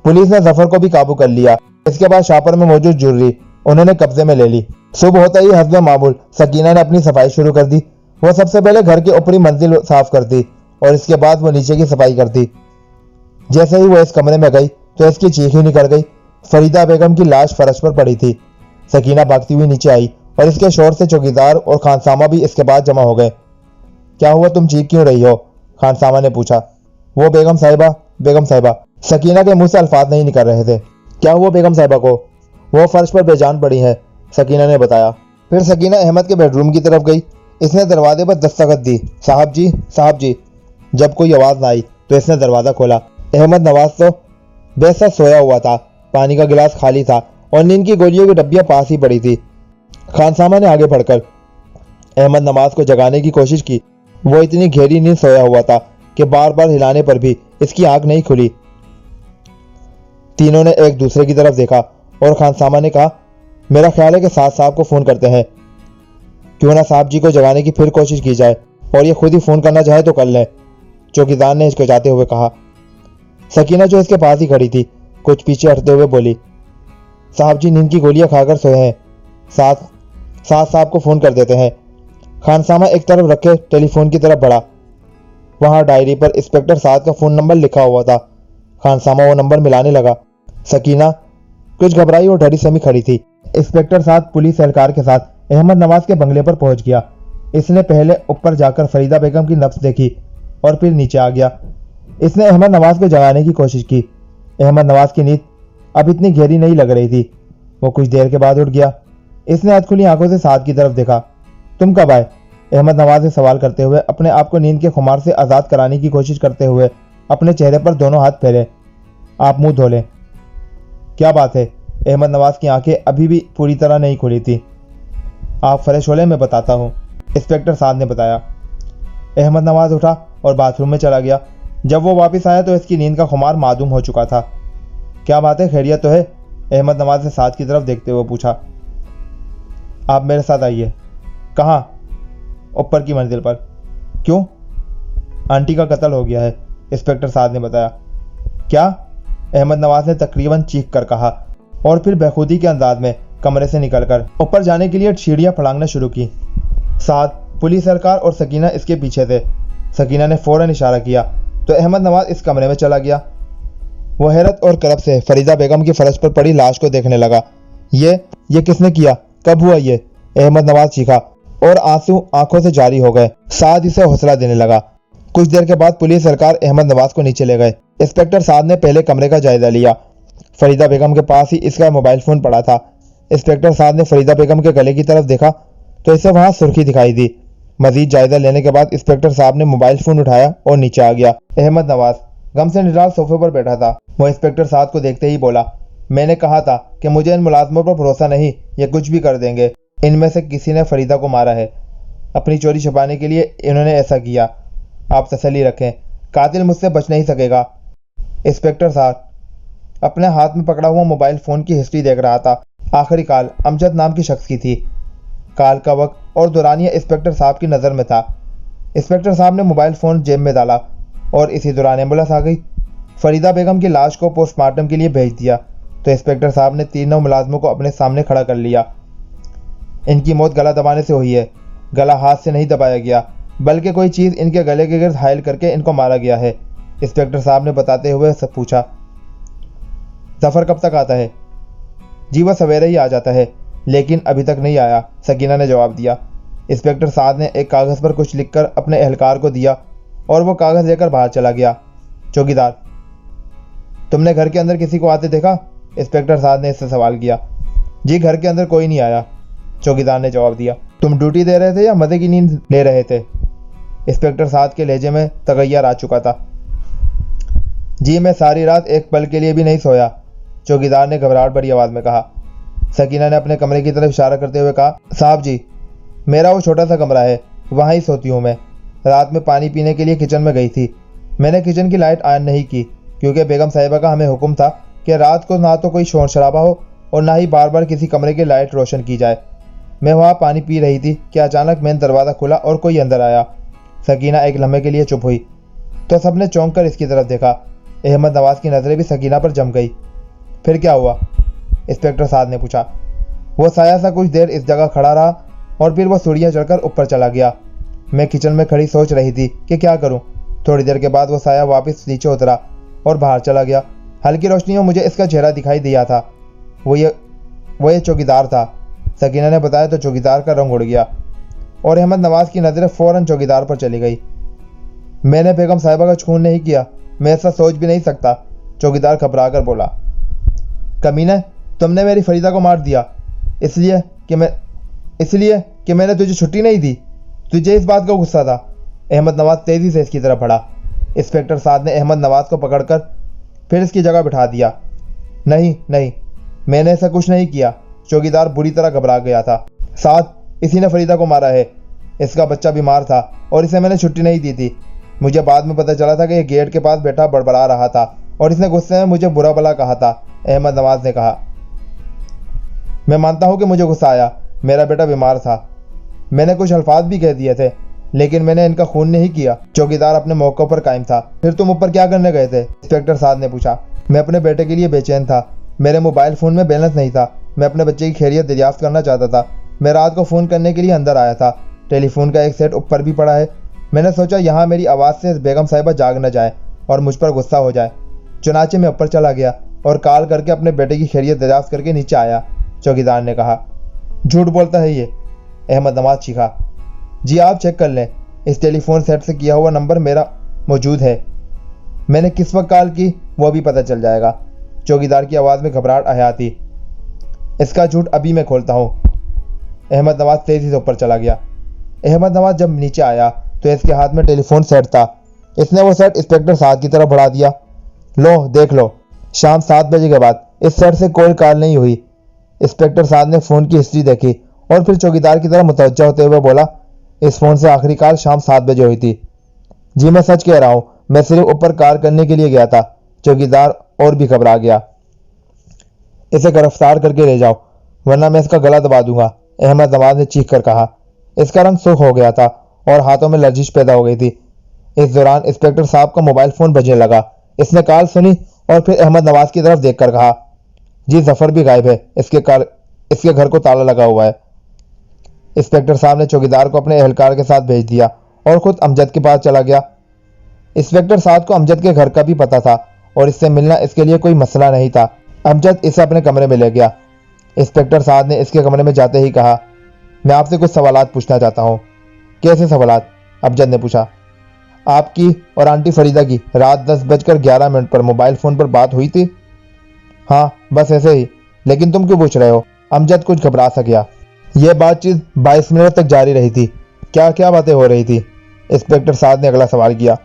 पुलिस ने जफर को भी काबू कर लिया। इसके बाद शापर में मौजूद ज्वेलरी उन्होंने कब्जे में ले ली। सुबह होता ही हस्ब मामूल सकीना ने अपनी सफाई शुरू कर दी। वो सबसे पहले घर की ऊपरी मंजिल साफ करती और इसके बाद वो नीचे की सफाई करती। जैसे ही वो इस कमरे में गई तो इसकी चीख ही निकल गई। फरीदा बेगम की लाश फर्श पर पड़ी थी। सकीना भागती हुई नीचे आई और इसके शोर से चौकीदार और खानसामा भी इसके बाद जमा हो गए। क्या हुआ, तुम चीख क्यों रही हो? खानसामा ने पूछा। वो बेगम साहिबा। सकीना के मुंह से अल्फाज नहीं निकल रहे थे। क्या हुआ बेगम साहिबा को? वो फर्श पर बेजान पड़ी है, सकीना ने बताया। फिर सकीना अहमद के बेडरूम की तरफ गई। इसने दरवाजे पर दस्तखत दी। साहब जी। जब कोई आवाज ना आई तो इसने दरवाजा खोला। अहमद नवाज तो बेसा सोया हुआ था। पानी का गिलास खाली था और नींद की गोलियों की डब्बियां पास ही पड़ी थी। खानसामा ने आगे बढ़कर अहमद नवाज को जगाने की कोशिश की। वो इतनी गहरी नींद सोया हुआ था कि बार बार हिलाने पर भी इसकी आंख नहीं खुली। तीनों ने एक दूसरे की तरफ देखा और खानसामा ने कहा, मेरा ख्याल है कि साद साहब को फोन करते हैं। क्यों ना साहब जी को जगाने की फिर कोशिश की जाए और ये खुद ही फोन करना चाहे तो कर ले, चौकीदार ने हिचकिचाते हुए कहा। सकीना जो इसके पास ही खड़ी थी कुछ पीछे हटते हुए बोली, साहब जी नींद की गोलियां खाकर सोए हैं, साद साहब को फोन कर देते हैं। खानसामा एक तरफ रखे टेलीफोन की तरफ बढ़ा। वहां डायरी पर इंस्पेक्टर साद का फोन नंबर लिखा हुआ था। खानसामा वो नंबर मिलाने लगा। सकीना कुछ घबराई और डरी समी खड़ी थी। इंस्पेक्टर साद पुलिस एहलकार के साथ अहमद नवाज के बंगले पर पहुंच गया। इसने पहले ऊपर जाकर फरीदा बेगम की नब्ज देखी और फिर नीचे आ गया। इसने अहमद नवाज को जगाने की कोशिश की। अहमद नवाज की नींद अब इतनी गहरी नहीं लग रही थी। वो कुछ देर के बाद उठ गया। इसने अधखुली आंखों से साद की तरफ देखा। तुम कब आए? अहमद नवाज ने सवाल करते हुए अपने आप को नींद के खुमार से आजाद कराने की कोशिश करते हुए अपने चेहरे पर दोनों हाथ फेरे। आप मुंह धो लें। क्या बात है? अहमद नवाज की आंखें अभी भी पूरी तरह नहीं खुली थी। आप फ्रेश हो लें, मैं बताता हूँ, इंस्पेक्टर साद ने बताया। अहमद नवाज उठा और बाथरूम में चला गया। जब वो वापस आया तो इसकी नींद का खुमार मादूम हो चुका था। क्या बात है, खैरियत तो है? अहमद नवाज ने साद की तरफ देखते हुए पूछा। आप मेरे साथ आइए। कहाँ? ऊपर की मंजिल पर। क्यों? आंटी का कत्ल हो गया है, इंस्पेक्टर साद ने बताया। क्या? अहमद नवाज ने तकरीबन चीख कर कहा और फिर बेखुदी के अंदाज में कमरे से निकलकर ऊपर जाने के लिए सीढ़ियां फलांगना शुरू की। साद, पुलिस सरकार और सकीना इसके पीछे थे। सकीना ने फौरन इशारा किया तो अहमद नवाज इस कमरे में चला गया। वो हैरत और करब से फरीदा बेगम की फर्श पर पड़ी लाश को देखने लगा। ये किसने किया? कब हुआ ये? अहमद नवाज चीखा और आंसू आंखों से जारी हो गए। साद इसे हौसला देने लगा। कुछ देर के बाद पुलिस सरकार अहमद नवाज को नीचे ले गए। इंस्पेक्टर साद ने पहले कमरे का जायजा लिया। फरीदा बेगम के पास ही इसका मोबाइल फोन पड़ा था। इंस्पेक्टर साद ने फरीदा बेगम के गले की तरफ देखा तो इसे वहां सुर्खी दिखाई दी। मजीद जायजा लेने के बाद इंस्पेक्टर साहब ने मोबाइल फोन उठाया और नीचे आ गया। अहमद नवाज गम से निराल सोफे पर बैठा था। वो इंस्पेक्टर साद को देखते ही बोला, मैंने कहा था कि मुझे इन मुलाजमों पर भरोसा नहीं, ये कुछ भी कर देंगे। इनमें से किसी ने फरीदा को मारा है। अपनी चोरी छुपाने के लिए इन्होंने ऐसा किया। आप तसल्ली रखें, कातिल मुझसे बच नहीं सकेगा। इंस्पेक्टर साहब अपने हाथ में पकड़ा हुआ मोबाइल फोन की हिस्ट्री देख रहा था। आखिरी कॉल अमजद नाम की शख्स की थी। कॉल का वक्त और दौरानिया इंस्पेक्टर साहब की नज़र में था। इंस्पेक्टर साहब ने मोबाइल फ़ोन जेब में डाला और इसी दौरान एम्बुलेंस आ गई। फरीदा बेगम की लाश को पोस्टमार्टम के लिए भेज दिया तो इंस्पेक्टर साहब ने तीनों मुलाजमों को अपने सामने खड़ा कर लिया। इनकी मौत गला दबाने से हुई है। गला हाथ से नहीं दबाया गया, बल्कि कोई चीज़ इनके गले के गिर्द हायल करके इनको मारा गया है, इंस्पेक्टर साहब ने बताते हुए सब पूछा। जफर कब तक आता है? जी वह सवेरे ही आ जाता है, लेकिन अभी तक नहीं आया, सकीना ने जवाब दिया। इंस्पेक्टर साद ने एक कागज़ पर कुछ लिखकर अपने एहलकार को दिया और वो कागज़ लेकर बाहर चला गया। चौकीदार, तुमने घर के अंदर किसी को आते देखा? इंस्पेक्टर साद ने इससे सवाल किया। जी, घर के अंदर कोई नहीं आया, चौकीदार ने जवाब दिया। तुम ड्यूटी दे रहे थे या मजे की नींद ले रहे थे? इंस्पेक्टर साद के लहजे में तगैयर आ चुका था। जी, मैं सारी रात एक पल के लिए भी नहीं सोया, चौकीदार ने घबराहट भरी आवाज़ में कहा। सकीना ने अपने कमरे की तरफ इशारा करते हुए कहा, साहब जी, मेरा वो छोटा सा कमरा है, वहाँ ही सोती हूँ मैं। रात में पानी पीने के लिए किचन में गई थी। मैंने किचन की लाइट ऑन नहीं की क्योंकि बेगम साहिबा का हमें हुक्म था कि रात को ना तो कोई शोर शराबा हो और ना ही बार बार किसी कमरे की लाइट रोशन की जाए। मैं वहाँ पानी पी रही थी कि अचानक मैंने दरवाज़ा खोला और कोई अंदर आया। सकीना एक लम्हे के लिए चुप हुई तो सबने चौंक कर इसकी तरफ देखा। अहमद नवाज की नज़रें भी सकीना पर जम गई। फिर क्या हुआ? इंस्पेक्टर साद ने पूछा। वो साया सा कुछ देर इस जगह खड़ा रहा और फिर वो सीढ़ियाँ चढ़कर ऊपर चला गया। मैं किचन में खड़ी सोच रही थी कि क्या करूं। थोड़ी देर के बाद वो साया वापस नीचे उतरा और बाहर चला गया। हल्की रोशनी में मुझे इसका चेहरा दिखाई दिया था। वो ये चौकीदार था, सकीना ने बताया तो चौकीदार का रंग उड़ गया और अहमद नवाज की नज़रें फ़ौरन चौकीदार पर चली गई। मैंने बेगम साहिबा का खून नहीं किया, मैं ऐसा सोच भी नहीं सकता, चौकीदार घबरा कर बोला। कमीना, तुमने मेरी फरीदा को मार दिया इसलिए कि मैंने तुझे छुट्टी नहीं दी। तुझे इस बात का गुस्सा था? अहमद नवाज तेज़ी से इसकी तरफ बढ़ा। इंस्पेक्टर साद ने अहमद नवाज को पकड़कर फिर इसकी जगह बिठा दिया। नहीं, मैंने ऐसा कुछ नहीं किया, चौकीदार बुरी तरह घबरा गया था। साद, इसी ने फरीदा को मारा है। इसका बच्चा बीमार था और इसे मैंने छुट्टी नहीं दी थी। मुझे बाद में पता चला था कि यह गेट के पास बैठा बड़बड़ा रहा था और इसने गुस्से में मुझे बुरा भला कहा था, अहमद नवाज ने कहा। मैं मानता हूं कि मुझे गुस्सा आया, मेरा बेटा बीमार था। मैंने कुछ अल्फाज भी कह दिए थे लेकिन मैंने इनका खून नहीं किया। चौकीदार अपने मौके पर कायम था। फिर तुम ऊपर क्या करने गए थे? इंस्पेक्टर साद ने पूछा। मैं अपने बेटे के लिए बेचैन था। मेरे मोबाइल फ़ोन में बैलेंस नहीं था। मैं अपने बच्चे की खैरियत दरियाफ्त करना चाहता था। मैं रात को फ़ोन करने के लिए अंदर आया था। टेलीफोन का एक सेट ऊपर भी पड़ा है। मैंने सोचा यहाँ मेरी आवाज़ से बेगम साहिबा जाग न जाए और मुझ पर गुस्सा हो जाए। चुनाचे मैं ऊपर चला गया और कॉल करके अपने बेटे की खैरियत दरियाफ्त करके नीचे आया, चौकीदार ने कहा। झूठ बोलता है ये, अहमद नवाज चीखा। जी, आप चेक कर लें, इस टेलीफोन सेट से किया हुआ नंबर मेरा मौजूद है। मैंने किस वक्त कॉल की वो भी पता चल जाएगा। चौकीदार की आवाज़ में घबराहट आया थी। इसका झूठ अभी मैं खोलता हूँ। अहमद नवाज तेज़ी से ऊपर चला गया। अहमद नवाज जब नीचे आया तो इसके हाथ में टेलीफोन सेट था। इसने वो सेट इंस्पेक्टर साद की तरफ बढ़ा दिया। लो, देख लो, शाम 7 बजे के बाद इस सेट से कोई कॉल नहीं हुई। इंस्पेक्टर साद ने फ़ोन की हिस्ट्री देखी और फिर चौकीदार की तरफ मुतवज्जह होते हुए बोला, इस फ़ोन से आखिरी कॉल शाम 7 बजे हुई थी। जी, मैं सच कह रहा हूँ, मैं सिर्फ ऊपर कॉल करने के लिए गया था। चौकीदार और भी घबरा गया। इसे गिरफ्तार करके ले जाओ वरना मैं इसका गला दबा दूंगा, अहमद नवाज ने चीख कर कहा। इसका रंग सुर्ख हो गया था और हाथों में लर्जिश पैदा हो गई थी। इस दौरान इंस्पेक्टर साहब का मोबाइल फ़ोन बजने लगा। इसने कॉल सुनी और फिर अहमद नवाज की तरफ देखकर कहा, जी, जफर भी गायब है, इसके घर को ताला लगा हुआ है। इंस्पेक्टर साहब ने चौकीदार को अपने एहलकार के साथ भेज दिया और खुद अमजद के पास चला गया। इंस्पेक्टर साहब को अमजद के घर का भी पता था और इससे मिलना इसके लिए कोई मसला नहीं था। अमजद इसे अपने कमरे में ले गया। इंस्पेक्टर साहब ने इसके कमरे में जाते ही कहा, मैं आपसे कुछ सवालात पूछना चाहता हूँ। कैसे सवालात? अमजद ने पूछा। आपकी और आंटी फरीदा की रात 10:11 पर मोबाइल फ़ोन पर बात हुई थी? हाँ, बस ऐसे ही। लेकिन तुम क्यों पूछ रहे हो? अमजद कुछ घबरा सा गया। यह बातचीत 22 मिनट तक जारी रही थी। क्या क्या बातें हो रही थी? इंस्पेक्टर साहब ने अगला सवाल किया।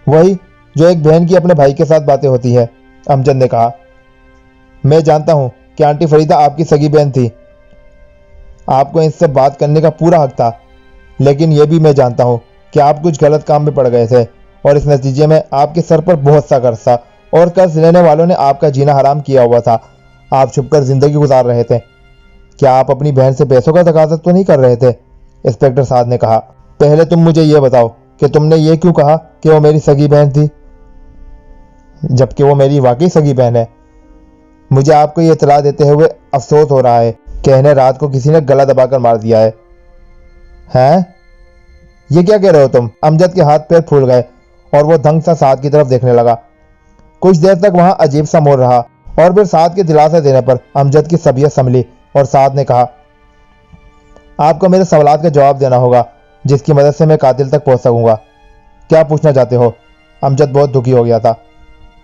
वही जो एक बहन की अपने भाई के साथ बातें होती है, अमजद ने कहा। मैं जानता हूं कि आंटी फरीदा आपकी सगी बहन थी। आपको इससे बात करने का पूरा हक था, लेकिन यह भी मैं जानता हूं कि आप कुछ गलत काम में पड़ गए थे और इस नतीजे में आपके सर पर बहुत सा कर्ज था और कर्ज लेने वालों ने आपका जीना हराम किया हुआ था। आप छुपकर जिंदगी गुजार रहे थे। क्या आप अपनी बहन से पैसों का तकाज़ा तो नहीं कर रहे थे? इंस्पेक्टर साहब ने कहा। पहले तुम मुझे यह बताओ कि तुमने ये क्यों कहा कि वो मेरी सगी बहन थी, जबकि वो मेरी वाकई सगी बहन है। मुझे आपको ये इतला देते हुए अफसोस हो रहा है कि इन्हें रात को किसी ने गला दबाकर मार दिया है। हैं? ये क्या कह रहे हो तुम? अमजद के हाथ पैर फूल गए और वो धंग सा साद की तरफ देखने लगा। कुछ देर तक वहां अजीब सा मोड़ रहा और फिर साद के दिलासा देने पर अमजद की तबीयत संभली और साद ने कहा, आपको मेरे सवालात का जवाब देना होगा, जिसकी मदद से मैं कातिल तक पहुंच सकूंगा। क्या पूछना चाहते हो? अमजद बहुत दुखी हो गया था।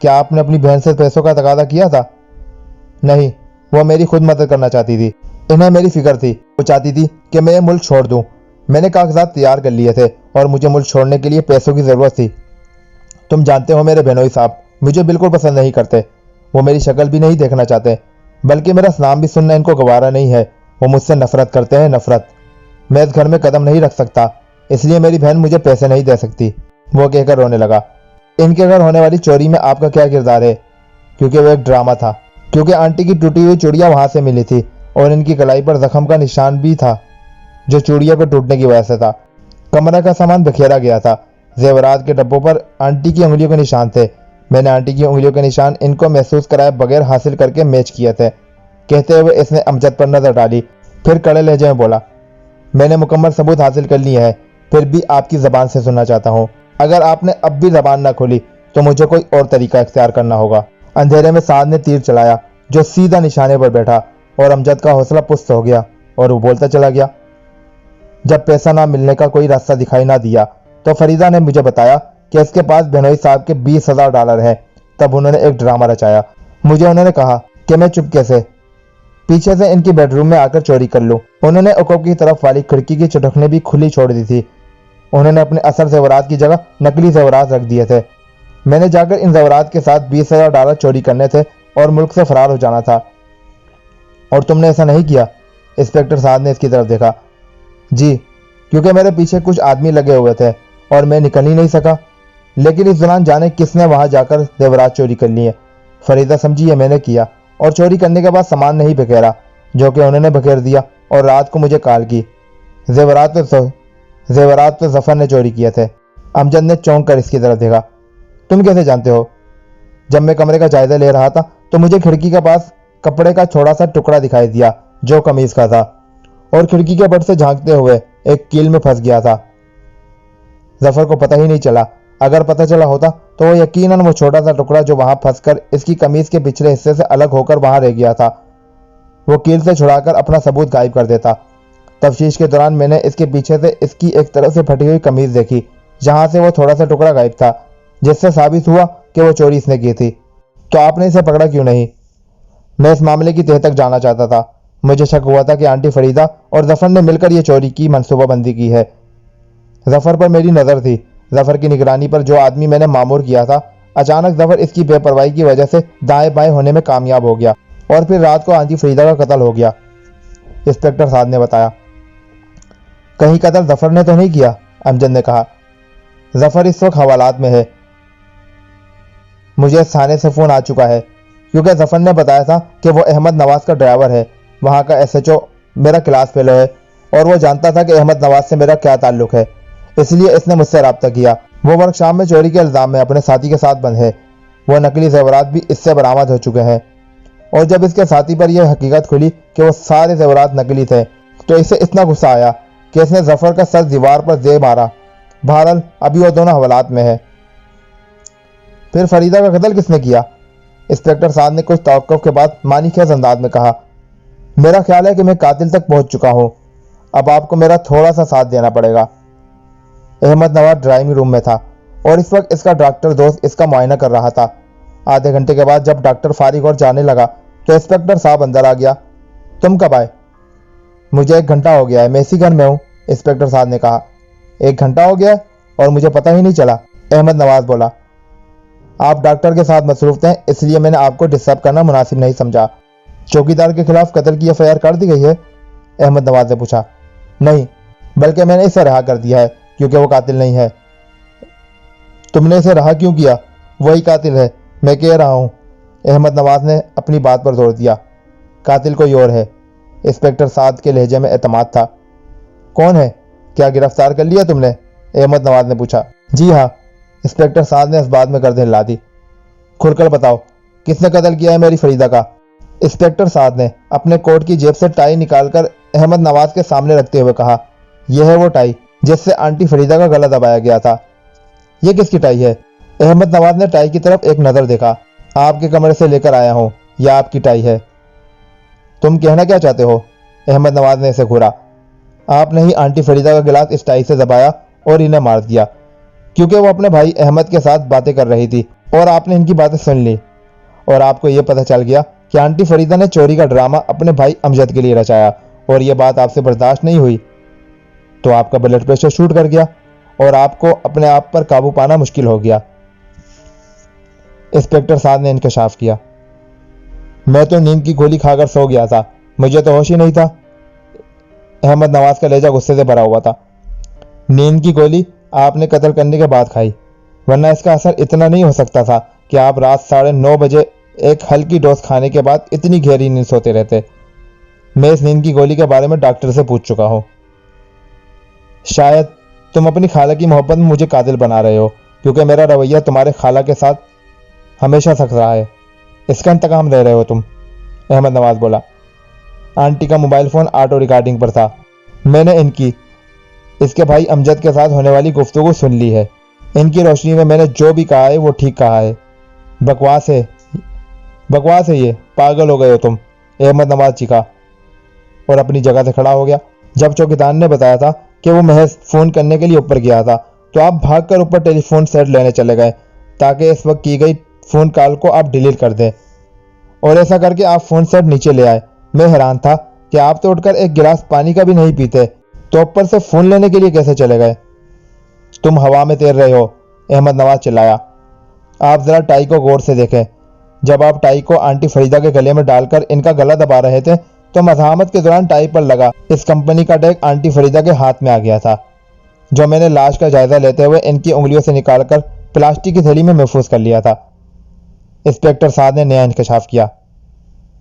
क्या आपने अपनी बहन से पैसों का तकाजा किया था? नहीं, वो मेरी खुद मदद करना चाहती थी। इन्हें मेरी फिक्र थी। वो चाहती थी कि मैं ये मुल्क छोड़ दूं। मैंने कागजात तैयार कर लिए थे और मुझे मुल्क छोड़ने के लिए पैसों की ज़रूरत थी। तुम जानते हो मेरे बहनोई साहब मुझे बिल्कुल पसंद नहीं करते। वो मेरी शक्ल भी नहीं देखना चाहते, बल्कि मेरा नाम भी सुनना इनको गवारा नहीं है। वो मुझसे नफरत करते हैं, नफरत। मैं इस घर में कदम नहीं रख सकता, इसलिए मेरी बहन मुझे पैसे नहीं दे सकती। वो कहकर रोने लगा। इनके घर होने वाली चोरी में आपका क्या किरदार है? क्योंकि वो एक ड्रामा था। क्योंकि आंटी की टूटी हुई चूड़ियां वहां से मिली थी और इनकी कलाई पर जख्म का निशान भी था, जो चूड़ियों के टूटने की वजह से था। कमरा का सामान बिखेरा गया था। जेवरात के डब्बों पर आंटी की उंगलियों के निशान थे। मैंने आंटी की उंगलियों के निशान इनको महसूस कराए बगैर हासिल करके मैच किए थे। कहते हुए इसने अमजद पर नजर डाली, फिर कड़े लहजे में बोला, मैंने मुकम्मल सबूत हासिल कर लिए हैं, फिर भी आपकी जबान से सुनना चाहता हूँ। अगर आपने अब भी जबान ना खोली तो मुझे कोई और तरीका इख्तियार करना होगा। अंधेरे में साद ने तीर चलाया, जो सीधा निशाने पर बैठा, और अमजद का हौसला पुस्त हो गया और वो बोलता चला गया। जब पैसा ना मिलने का कोई रास्ता दिखाई ना दिया तो फरीदा ने मुझे बताया कि इसके पास बेनोई साहब के $20,000 हैं। तब उन्होंने एक ड्रामा रचाया। मुझे उन्होंने कहा कि मैं चुपके से पीछे से इनकी बेडरूम में आकर चोरी कर लूं। उन्होंने उकब की तरफ वाली खिड़की की चुटकने भी खुली छोड़ दी थी। उन्होंने अपने असल जेवरात की जगह नकली जेवरात रख दिए थे। मैंने जाकर इन जेवरात के साथ $20,000 चोरी करने थे और मुल्क से फरार हो जाना था। और तुमने ऐसा नहीं किया? इंस्पेक्टर साहब ने इसकी तरफ देखा। जी, क्योंकि मेरे पीछे कुछ आदमी लगे हुए थे और मैं निकल ही नहीं सका। लेकिन इस दौरान जाने किसने वहां जाकर जेवरात चोरी कर लिए। फरीदा समझी ये मैंने किया, और चोरी करने के बाद सामान नहीं बिखेरा, जो कि उन्होंने बिखेर दिया और रात को मुझे कॉल की। जेवरात तो जफर ने चोरी किए थे। अमजद ने चौंक कर इसकी तरफ देखा। तुम कैसे जानते हो? जब मैं कमरे का जायजा ले रहा था तो मुझे खिड़की के पास कपड़े का छोटा सा टुकड़ा दिखाई दिया, जो कमीज का था, और खिड़की के बट से झांकते हुए एक कील में फंस गया था। जफर को पता ही नहीं चला। अगर पता चला होता तो वो यकीनन वो छोटा सा टुकड़ा जो वहां फंसकर इसकी कमीज के पिछले हिस्से से अलग होकर वहां रह गया था, वो कील से छुड़ाकर अपना सबूत गायब कर देता। तफ्तीश के दौरान मैंने इसके पीछे से इसकी एक तरफ से फटी हुई कमीज देखी, जहां से वो थोड़ा सा टुकड़ा गायब था, जिससे साबित हुआ कि वो चोरी इसने की थी। तो आपने इसे पकड़ा क्यों नहीं? मैं इस मामले की तह तक जाना चाहता था। मुझे शक हुआ था कि आंटी फरीदा और जफर ने मिलकर ये चोरी की मनसूबाबंदी की है। जफर पर मेरी नज़र थी। जफर की निगरानी पर जो आदमी मैंने मामूर किया था, अचानक जफर इसकी बेपरवाही की वजह से दाएं बाएं होने में कामयाब हो गया और फिर रात को आंटी फरीदा का कत्ल हो गया। इंस्पेक्टर साहब ने बताया। कहीं कत्ल जफर ने तो नहीं किया? अमजद ने कहा। जफर इस वक्त हवालात में है। मुझे इस थाने से फोन आ चुका है, क्योंकि जफर ने बताया था कि वो अहमद नवाज का ड्राइवर है। वहां का SHO मेरा क्लास फेलो है और वो जानता था कि अहमद नवाज से मेरा क्या ताल्लुक है, इसलिए इसने मुझसे रब्ता किया। वो वर्कशॉप में चोरी के इल्जाम में अपने साथी के साथ बंद है। वो नकली जेवरात भी इससे बरामद हो चुके हैं, और जब इसके साथी पर यह हकीकत खुली कि वो सारे जेवरात नकली थे, तो इसे इतना गुस्सा आया कि इसने जफर का सर दीवार पर दे मारा। बहरहाल अभी वो दोनों हवालात में है। फिर फरीदा का कत्ल किसने किया? इंस्पेक्टर साहब ने कुछ तवक्कुफ के बाद मानीखेज अंदाज में कहा। मेरा ख्याल है कि मैं कातिल तक पहुंच चुका हूं। अब आपको मेरा थोड़ा सा साथ देना पड़ेगा। अहमद नवाज ड्राइंग रूम में था और इस वक्त इसका डॉक्टर दोस्त इसका मुआयना कर रहा था। आधे घंटे के बाद जब डॉक्टर फारिग और जाने लगा तो इंस्पेक्टर साहब अंदर आ गया। तुम कब आए? मुझे 1 घंटा हो गया है, मैं इसी घर में हूँ, इंस्पेक्टर साहब ने कहा। 1 घंटा हो गया और मुझे पता ही नहीं चला, अहमद नवाज बोला। आप डॉक्टर के साथ मसरूफ थे, इसलिए मैंने आपको डिस्टर्ब करना मुनासिब नहीं समझा। चौकीदार के खिलाफ कत्ल की FIR कर दी गई है? अहमद नवाज ने पूछा। नहीं, बल्कि मैंने इसे रहा कर दिया है, क्योंकि वो कातिल नहीं है। तुमने इसे रहा क्यों किया? वही कातिल है, मैं कह रहा हूं। अहमद नवाज ने अपनी बात पर जोर दिया। कातिल कोई और है। इंस्पेक्टर साद के लहजे में एतमाद था। कौन है? क्या गिरफ्तार कर लिया तुमने? अहमद नवाज ने पूछा। जी हाँ, इंस्पेक्टर साद ने इस बात में गर्दन हिला दी। खुलकर बताओ, किसने कत्ल किया है मेरी फरीदा का? इंस्पेक्टर साद ने अपने कोट की जेब से टाई निकालकर अहमद नवाज के सामने रखते हुए कहा। यह है वो टाई जिससे आंटी फरीदा का गला दबाया गया था। यह किसकी टाई है? अहमद नवाज ने टाई की तरफ एक नजर देखा। आपके कमरे से लेकर आया हूं, यह आपकी टाई है। तुम कहना क्या चाहते हो? अहमद नवाज ने इसे घूरा। आपने ही आंटी फरीदा का गिलास स्टाइल से दबाया और इन्हें मार दिया, क्योंकि वो अपने भाई अहमद के साथ बातें कर रही थी और आपने इनकी बातें सुन ली और आपको यह पता चल गया कि आंटी फरीदा ने चोरी का ड्रामा अपने भाई अमजद के लिए रचाया और यह बात आपसे बर्दाश्त नहीं हुई, तो आपका ब्लड प्रेशर शूट कर गया और आपको अपने आप पर काबू पाना मुश्किल हो गया। इंस्पेक्टर साहब ने इंकशाफ किया। मैं तो नींद की गोली खाकर सो गया था, मुझे तो होश ही नहीं था। अहमद नवाज का लहजा गुस्से से भरा हुआ था। नींद की गोली आपने कत्ल करने के बाद खाई, वरना इसका असर इतना नहीं हो सकता था कि आप रात 9:30 बजे एक हल्की डोज खाने के बाद इतनी गहरी नींद सोते रहते। मैं इस नींद की गोली के बारे में डॉक्टर से पूछ चुका हूं। शायद तुम अपनी खाला की मोहब्बत में मुझे कातिल बना रहे हो, क्योंकि मेरा रवैया तुम्हारे खाला के साथ हमेशा सख्त रहा है। इसका इंतकाम ले रहे हो तुम, अहमद नवाज बोला। आंटी का मोबाइल फोन ऑटो रिकॉर्डिंग पर था। मैंने इसके भाई अमजद के साथ होने वाली गुफ्तगू सुन ली है। इनकी रोशनी में मैंने जो भी कहा है वो ठीक कहा है। बकवास है ये, पागल हो गए हो तुम, अहमद नवाज चीखा और अपनी जगह से खड़ा हो गया। जब चौकीदार ने बताया था कि वो महज फोन करने के लिए ऊपर गया था, तो आप भागकर ऊपर टेलीफोन सेट लेने चले गए ताकि इस वक्त की गई फोन कॉल को आप डिलीट कर दें, और ऐसा करके आप फोन सेट नीचे ले आए। मैं हैरान था कि आप तो उठकर एक गिलास पानी का भी नहीं पीते, तो ऊपर से फोन लेने के लिए कैसे चले गए? तुम हवा में तैर रहे हो, अहमद नवाज चिल्लाया। आप जरा टाई को गौर से देखें। जब आप टाई को आंटी फरीदा के गले में डालकर इनका गला दबा रहे थे, तो मज़ाहमत के दौरान टाई पर लगा इस कंपनी का टैग आंटी फरीदा के हाथ में आ गया था, जो मैंने लाश का जायजा लेते हुए इनकी उंगलियों से निकालकर प्लास्टिक की थैली में महफूज कर लिया था। इंस्पेक्टर साहब ने नया इंकशाफ किया।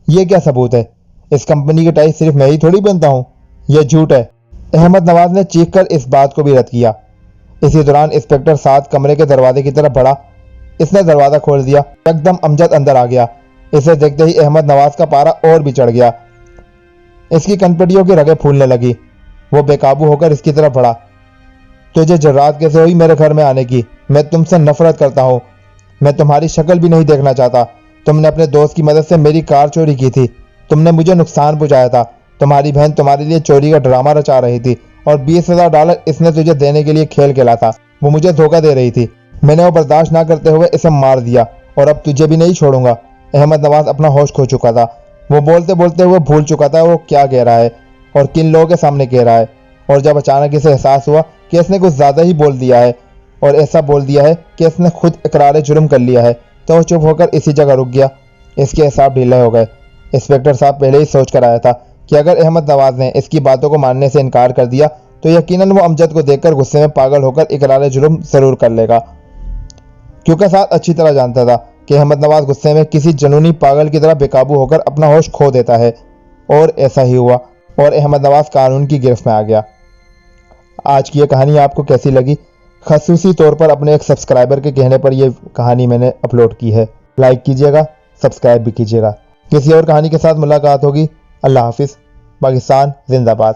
यह क्या सबूत है? इस कंपनी की टाई सिर्फ मैं ही थोड़ी पहनता हूं, यह झूठ है। अहमद नवाज ने चीख कर इस बात को भी रद्द किया। इसी दौरान इंस्पेक्टर साहब कमरे के दरवाजे की तरफ बढ़ा। इसने दरवाजा खोल दिया। एकदम अमजद अंदर आ गया। इसे देखते ही अहमद नवाज का पारा और भी चढ़ गया। इसकी कनपटियों की रगें फूलने लगी। वो बेकाबू होकर इसकी तरफ बढ़ा। तुझे जुर्रात कैसे हुई मेरे घर में आने की? मैं तुमसे नफरत करता हूँ। मैं तुम्हारी शक्ल भी नहीं देखना चाहता। तुमने अपने दोस्त की मदद से मेरी कार चोरी की थी। तुमने मुझे नुकसान पहुंचाया था। तुम्हारी बहन तुम्हारे लिए चोरी का ड्रामा रचा रही थी और $20,000 इसने तुझे देने के लिए खेल खेला था। वो मुझे धोखा दे रही थी। मैंने वो बर्दाश्त ना करते हुए इसे मार दिया और अब तुझे भी नहीं छोड़ूंगा। अहमद नवाज अपना होश खो चुका था। वो बोलते बोलते हुए भूल चुका था वो क्या कह रहा है और किन लोगों के सामने कह रहा है। और जब अचानक इसे एहसास हुआ कि इसने कुछ ज़्यादा ही बोल दिया है और ऐसा बोल दिया है कि इसने खुद इकरार जुर्म कर लिया है, तो वो चुप होकर इसी जगह रुक गया। इसके हिसाब ढीले हो गए। इंस्पेक्टर साहब पहले ही सोच कर आया था कि अगर अहमद नवाज ने इसकी बातों को मानने से इनकार कर दिया तो यकीनन वो अमजद को देखकर गुस्से में पागल होकर इकरार जुर्म जरूर कर लेगा, क्योंकि साथ अच्छी तरह जानता था कि अहमद नवाज गुस्से में किसी जनूनी पागल की तरह बेकाबू होकर अपना होश खो देता है। और ऐसा ही हुआ और अहमद नवाज कानून की गिरफ्त में आ गया। आज की यह कहानी आपको कैसी लगी? खसूसी तौर पर अपने एक सब्सक्राइबर के कहने पर यह कहानी मैंने अपलोड की है। लाइक कीजिएगा, सब्सक्राइब भी कीजिएगा। किसी और कहानी के साथ मुलाकात होगी। अल्लाह हाफिज़। पाकिस्तान जिंदाबाद।